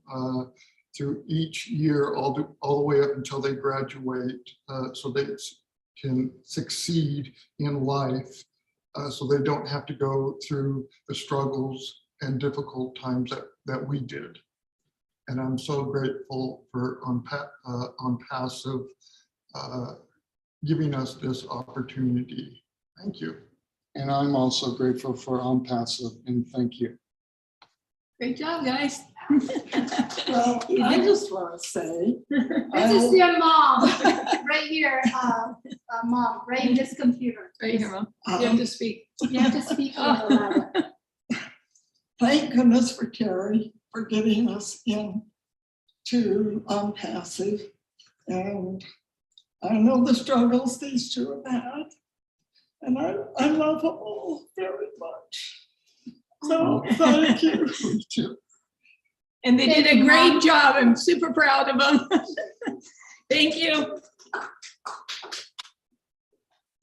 through each year all the way up until they graduate, so they can succeed in life, so they don't have to go through the struggles and difficult times that we did. And I'm so grateful for ONPASSIVE giving us this opportunity. Thank you. And I'm also grateful for ONPASSIVE, and thank you. Great job, guys. Well, I just want to say. This is your mom, right here, mom, right in this computer. Right here, Mom. You have to speak. You have to speak a little louder. Thank goodness for Terry for getting us in to ONPASSIVE. And I know the struggles these two have had. And I love them all very much. So thank you. And they did a great job. I'm super proud of them. Thank you.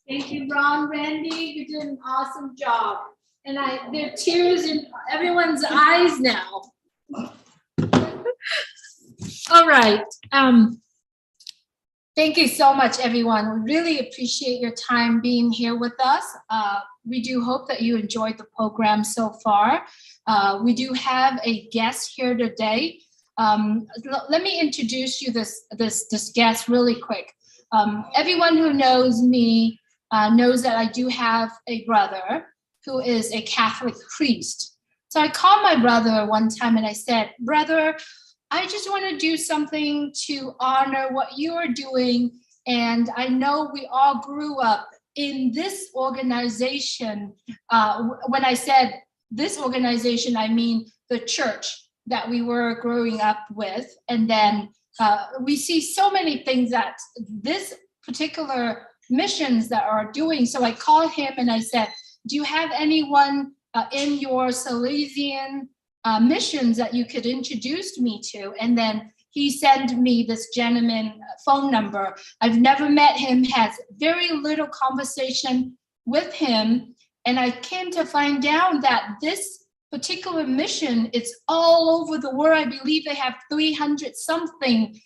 Thank you, Ron, Randy, you did an awesome job. And there are tears in everyone's eyes now. All right. Thank you so much, everyone. We really appreciate your time being here with us. We do hope that you enjoyed the program so far. We do have a guest here today. Let me introduce you this guest really quick. Everyone who knows me knows that I do have a brother who is a Catholic priest. So I called my brother one time and I said, brother, I just want to do something to honor what you are doing. And I know we all grew up in this organization. When I said this organization, I mean the church that we were growing up with. And then we see so many things that this particular missions that are doing. So I called him and I said, do you have anyone in your Salesian missions that you could introduce me to? And then he sent me this gentleman phone number. I've never met him, has very little conversation with him. And I came to find out that this particular mission, it's all over the world. I believe they have 300 something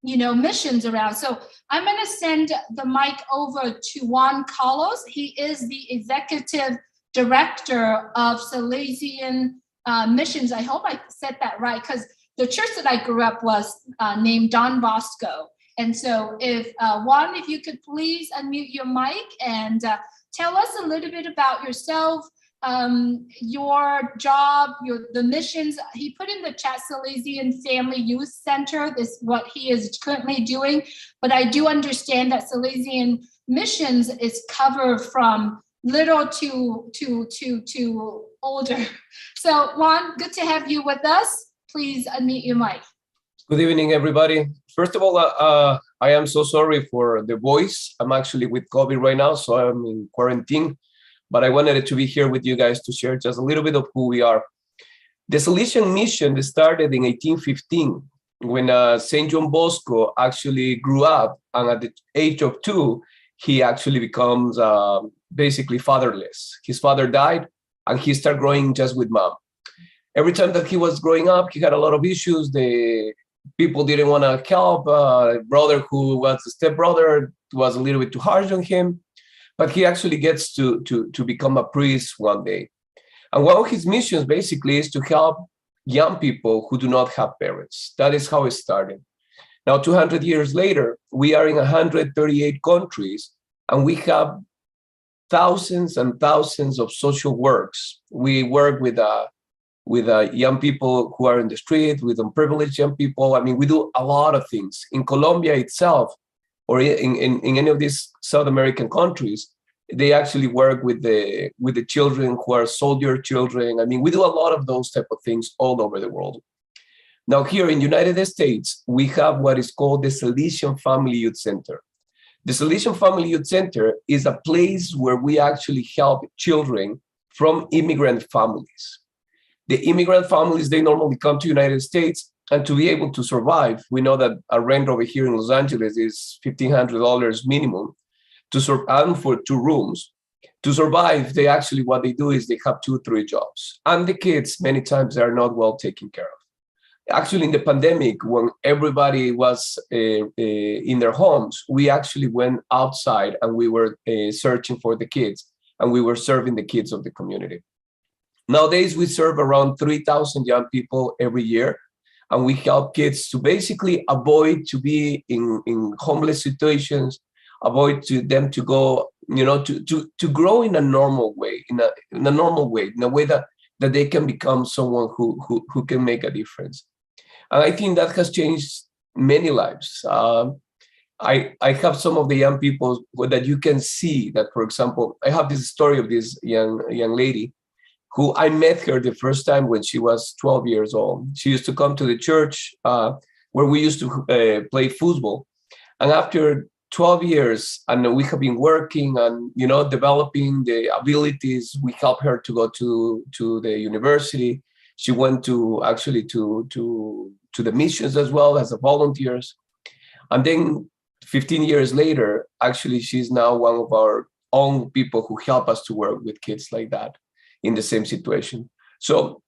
missions around. So I'm going to send the mic over to Juan Carlos. He is the executive director of Salesian missions. I hope I said that right, because the church that I grew up was named Don Bosco. And so if Juan, if you could please unmute your mic and tell us a little bit about yourself, your job, the missions. He put in the chat Salesian Family Youth Center, this what he is currently doing. But I do understand that Salesian missions is covered from little to older. So Juan, good to have you with us. Please unmute your mic. Good evening, everybody. First of all, I am so sorry for the voice. I'm actually with COVID right now, so I'm in quarantine. But I wanted to be here with you guys to share just a little bit of who we are. The Salesian mission started in 1815 when St. John Bosco actually grew up, and at the age of 2, he actually becomes basically fatherless. His father died, and he started growing just with mom. Every time that he was growing up, he had a lot of issues. The people didn't want to help. Brother who was a stepbrother was a little bit too harsh on him. But he actually gets to become a priest one day. And one of his missions basically is to help young people who do not have parents. That is how it started. Now, 200 years later, we are in 138 countries, and we have thousands and thousands of social works. We work with young people who are in the street, with unprivileged young people. I mean, we do a lot of things. In Colombia itself, or in any of these South American countries, they actually work with the children who are soldier children. I mean, we do a lot of those type of things all over the world. Now, here in the United States, we have what is called the Salesian Family Youth Center. The Salesian Family Youth Center is a place where we actually help children from immigrant families. The immigrant families, they normally come to the United States, and to be able to survive, we know that a rent over here in Los Angeles is $1,500 minimum and for 2 rooms. To survive, what they do is they have 2-3 jobs. And the kids, many times, are not well taken care of. Actually, in the pandemic, when everybody was in their homes, we actually went outside and we were searching for the kids, and we were serving the kids of the community. Nowadays, we serve around 3,000 young people every year. And we help kids to basically avoid to be in homeless situations, avoid them to go, to grow in a normal way, in a way that that they can become someone who can make a difference. And I think that has changed many lives. I have some of the young people that you can see that, for example, I have this story of this young lady who I met her the first time when she was 12 years old. She used to come to the church where we used to play football. And after 12 years, and we have been working and, you know, developing the abilities, we helped her to go to the university. She went to actually to the missions as well as a volunteers. And then 15 years later, actually, she's now one of our own people who help us to work with kids like that in the same situation. So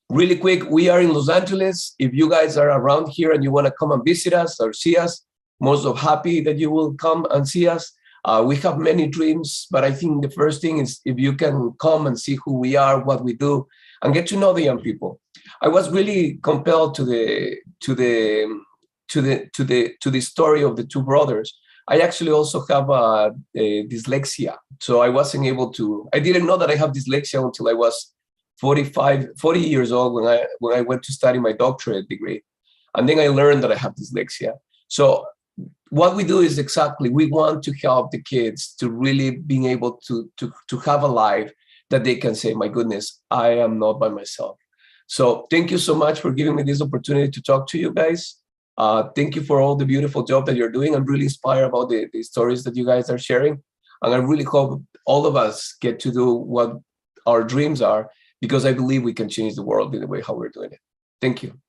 really quick, we are in Los Angeles. If you guys are around here and you want to come and visit us or see us, most of happy that you will come and see us. We have many dreams, but I think the first thing is if you can come and see who we are, what we do, and get to know the young people. I was really compelled to the story of the two brothers. I actually also have a dyslexia, so I wasn't able to. I didn't know that I have dyslexia until I was 40 years old when I went to study my doctorate degree, and then I learned that I have dyslexia. So what we do is exactly, we want to help the kids to really being able to have a life that they can say, my goodness, I am not by myself. So thank you so much for giving me this opportunity to talk to you guys. Thank you for all the beautiful job that you're doing. I'm really inspired about the stories that you guys are sharing. And I really hope all of us get to do what our dreams are, because I believe we can change the world in the way how we're doing it. Thank you.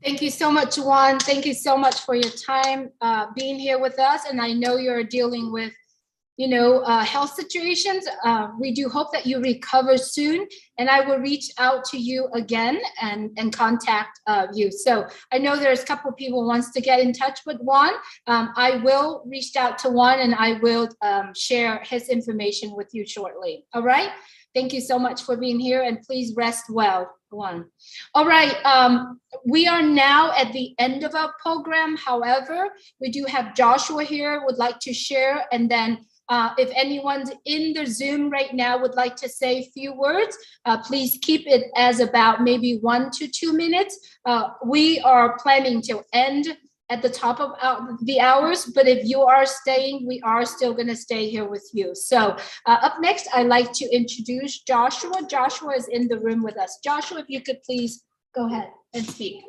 Thank you so much, Juan. Thank you so much for your time being here with us. And I know you're dealing with, you know, health situations. We do hope that you recover soon. And I will reach out to you again and contact you. So I know there's a couple of people who wants to get in touch with Juan. I will reach out to Juan and I will share his information with you shortly. All right. Thank you so much for being here, and please rest well, Juan. All right, we are now at the end of our program. However, we do have Joshua here, would like to share, and then if anyone's in the Zoom right now would like to say a few words, please keep it as about maybe 1 to 2 minutes. We are planning to end at the top of the hours, but if you are staying, we are still going to stay here with you. So up next, I'd like to introduce Joshua. Joshua is in the room with us. Joshua, if you could please go ahead and speak.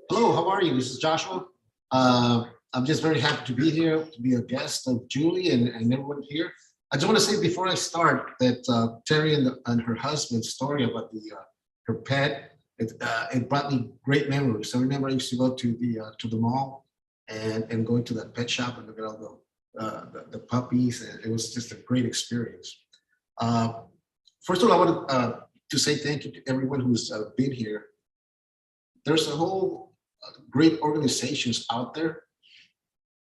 Hello, how are you? This is Joshua. I'm just very happy to be here, to be a guest of Julie and everyone here. I just want to say before I start that Terry and her husband's story about her pet, it brought me great memories. I remember I used to go to the mall and going to that pet shop and look at all the puppies, and it was just a great experience. First of all, I wanted to say thank you to everyone who's been here. There's a whole great organizations out there,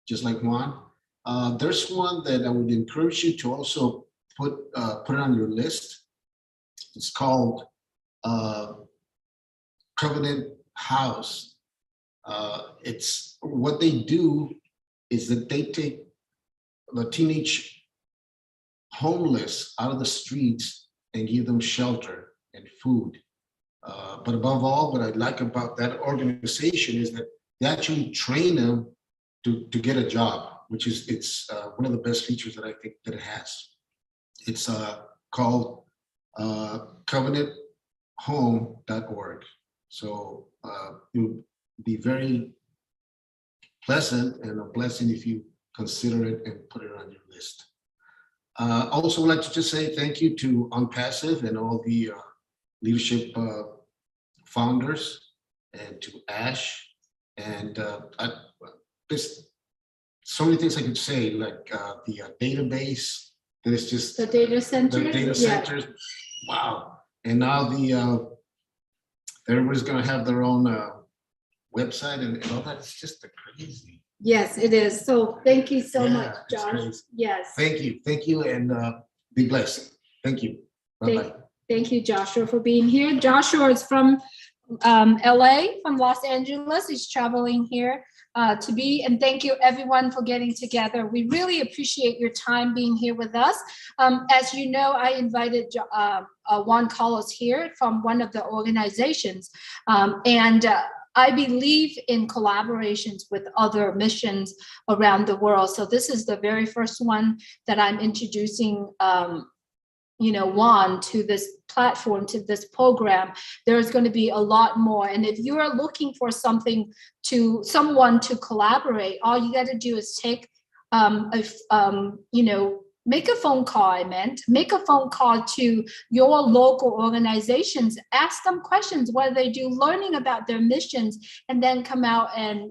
just like Juan. There's one that I would encourage you to also put it on your list. It's called Covenant House. It's what they do is that they take the teenage homeless out of the streets and give them shelter and food. But above all, what I like about that organization is that they actually train them to get a job, which is it's one of the best features that I think that it has. It's called covenanthome.org. So it would be very pleasant and a blessing if you consider it and put it on your list. Also, would like to just say thank you to ONPASSIVE and all the leadership founders, and to Ash, and there's so many things I could say, like the database that is just the data center. The data centers, wow! And now everybody's going to have their own website and all that. It's just crazy. Yes, it is. So thank you so much, Josh. Yes. Thank you, and be blessed. Thank you. Bye-bye. Thank you, Joshua, for being here. Joshua is from LA, from Los Angeles. He's traveling here to be, and thank you everyone for getting together. We really appreciate your time being here with us. As you know, I invited Juan Carlos here from one of the organizations, and I believe in collaborations with other missions around the world. So this is the very first one that I'm introducing Juan to this platform, to this program. There's going to be a lot more. And if you are looking for someone to collaborate, all you got to do is take make a phone call. Make a phone call to your local organizations, ask them questions, what they do, learning about their missions, and then come out and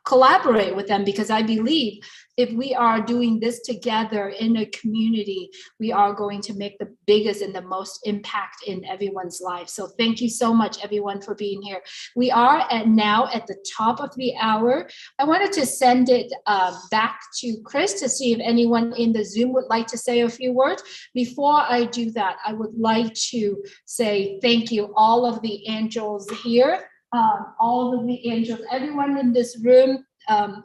collaborate with them, because I believe if we are doing this together in a community, we are going to make the biggest and the most impact in everyone's life. So thank you so much, everyone, for being here. We are now at the top of the hour. I wanted to send it back to Chris to see if anyone in the Zoom would like to say a few words. Before I do that, I would like to say thank you, all of the angels here. All of the angels, everyone in this room,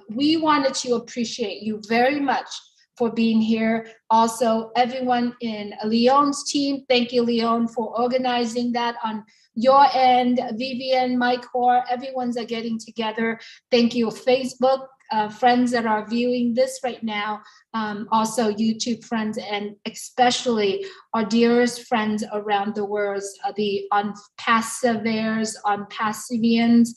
we wanted to appreciate you very much for being here. Also, everyone in Leon's team, thank you, Leon, for organizing that on your end. Vivian, Mike, Hoare, everyone's getting together. Thank you, Facebook friends that are viewing this right now. Also YouTube friends, and especially our dearest friends around the world, the ONPASSIVEers, ONPASSIVians.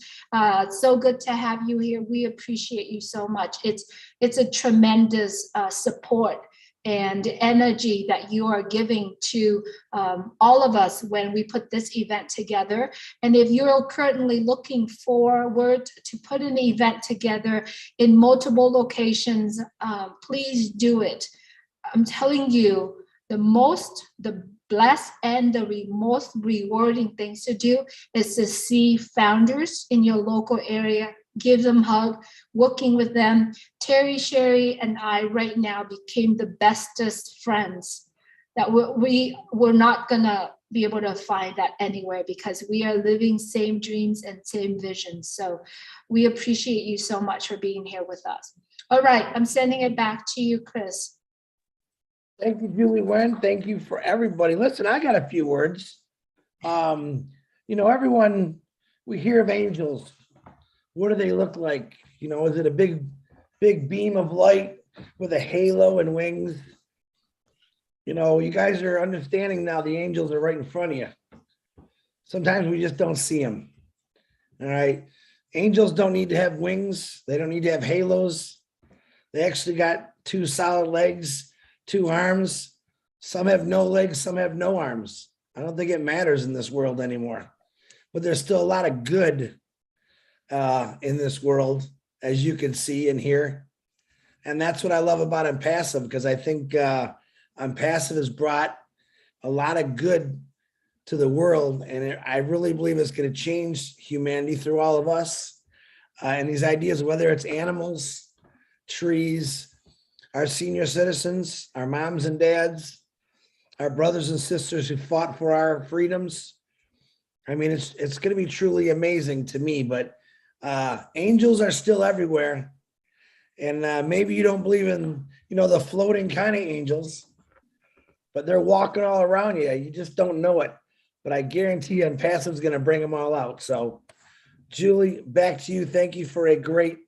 So good to have you here. We appreciate you so much. It's a tremendous support and energy that you are giving to all of us when we put this event together. And if you're currently looking forward to put an event together in multiple locations, please do it. I'm telling you, the blessed and the most rewarding things to do is to see founders in your local area, give them a hug, working with them. Terry, Sherry, and I right now became the bestest friends that we're not gonna be able to find that anywhere, because we are living same dreams and same visions. So we appreciate you so much for being here with us. All right, I'm sending it back to you, Chris. Thank you, Julie Wen. Thank you for everybody. Listen, I got a few words. Everyone, we hear of angels. What do they look like? Is it a big beam of light with a halo and wings? You guys are understanding now the angels are right in front of you. Sometimes we just don't see them. All right. Angels don't need to have wings. They don't need to have halos. They actually got 2 solid legs, 2 arms. Some have no legs, some have no arms. I don't think it matters in this world anymore. But there's still a lot of good in this world, as you can see and hear. And that's what I love about ONPASSIVE, because I think ONPASSIVE has brought a lot of good to the world. And I really believe it's going to change humanity through all of us. And these ideas, whether it's animals, trees, our senior citizens, our moms and dads, our brothers and sisters who fought for our freedoms. I mean, it's going to be truly amazing to me, but angels are still everywhere. And maybe you don't believe in, the floating kind of angels, but they're walking all around you. You just don't know it. But I guarantee you ONPASSIVE is going to bring them all out. So Julie, back to you. Thank you for a great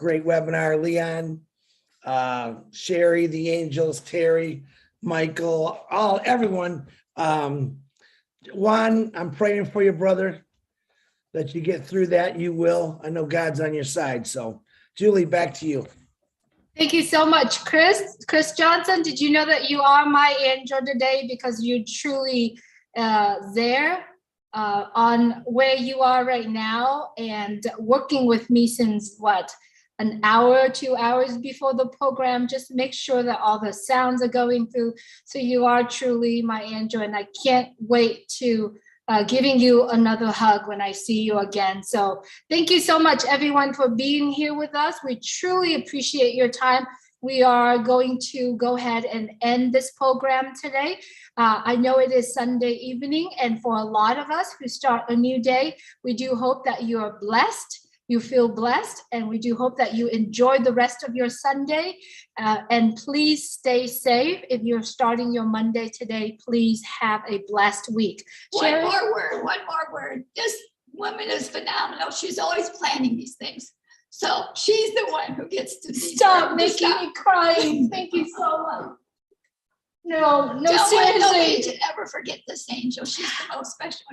webinar. Leon, Sherry, the angels, Terry, Michael, everyone. Juan, I'm praying for your brother, that you get through that. You will. I know God's on your side. So Julie, back to you. Thank you so much, Chris. Chris Johnson, did you know that you are my angel today, because you're truly there on where you are right now and working with me since an hour, 2 hours before the program, just make sure that all the sounds are going through. So you are truly my angel, and I can't wait to giving you another hug when I see you again. So thank you so much, everyone, for being here with us. We truly appreciate your time. we are going to go ahead and end this program today. I know it is Sunday evening, and for a lot of us who start a new day, we do hope that you are blessed. You feel blessed, and we do hope that you enjoy the rest of your Sunday. And please stay safe. If you're starting your Monday today, please have a blessed week. One more word. This woman is phenomenal. She's always planning these things. So she's the one who gets to stop making me crying. Thank you so much. No, Don't want seriously. nobody to ever forget this angel. She's the most special.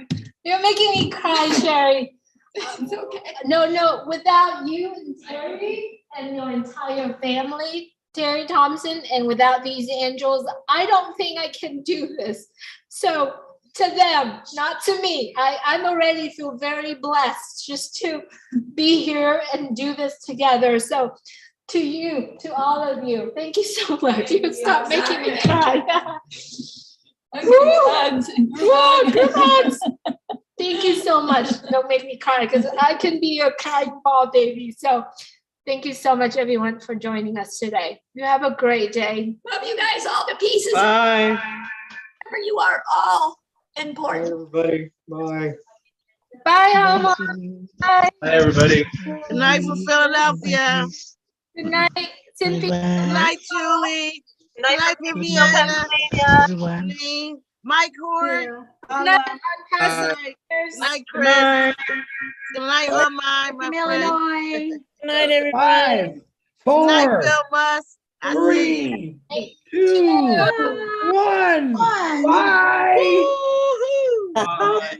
You're making me cry, Sherry. It's okay. No, without you and Terry and your entire family, Terry Thompson, and without these angels, I don't think I can do this. So to them, not to me, I'm already feel very blessed just to be here and do this together. So to you, to all of you, thank you so much. You stop making me cry. Good hugs. Thank you so much. Don't make me cry because I can be your crying ball baby. So thank you so much, everyone, for joining us today. You have a great day. Love you guys all to pieces. Bye. Remember, you are all important. Everybody, bye. Bye, Alma. Bye. Hi, everybody. Good night from Philadelphia. Good night, Cynthia. Good night, Julie. Good night, Viviana. Pauline, Mike Horn. Good night, Good night, Chris. Good night, Hermine, my friend. Good night, everybody. 5, 4, Good night, Bill Bus. 3, 2, 1. Bye. Woo-hoo. Bye.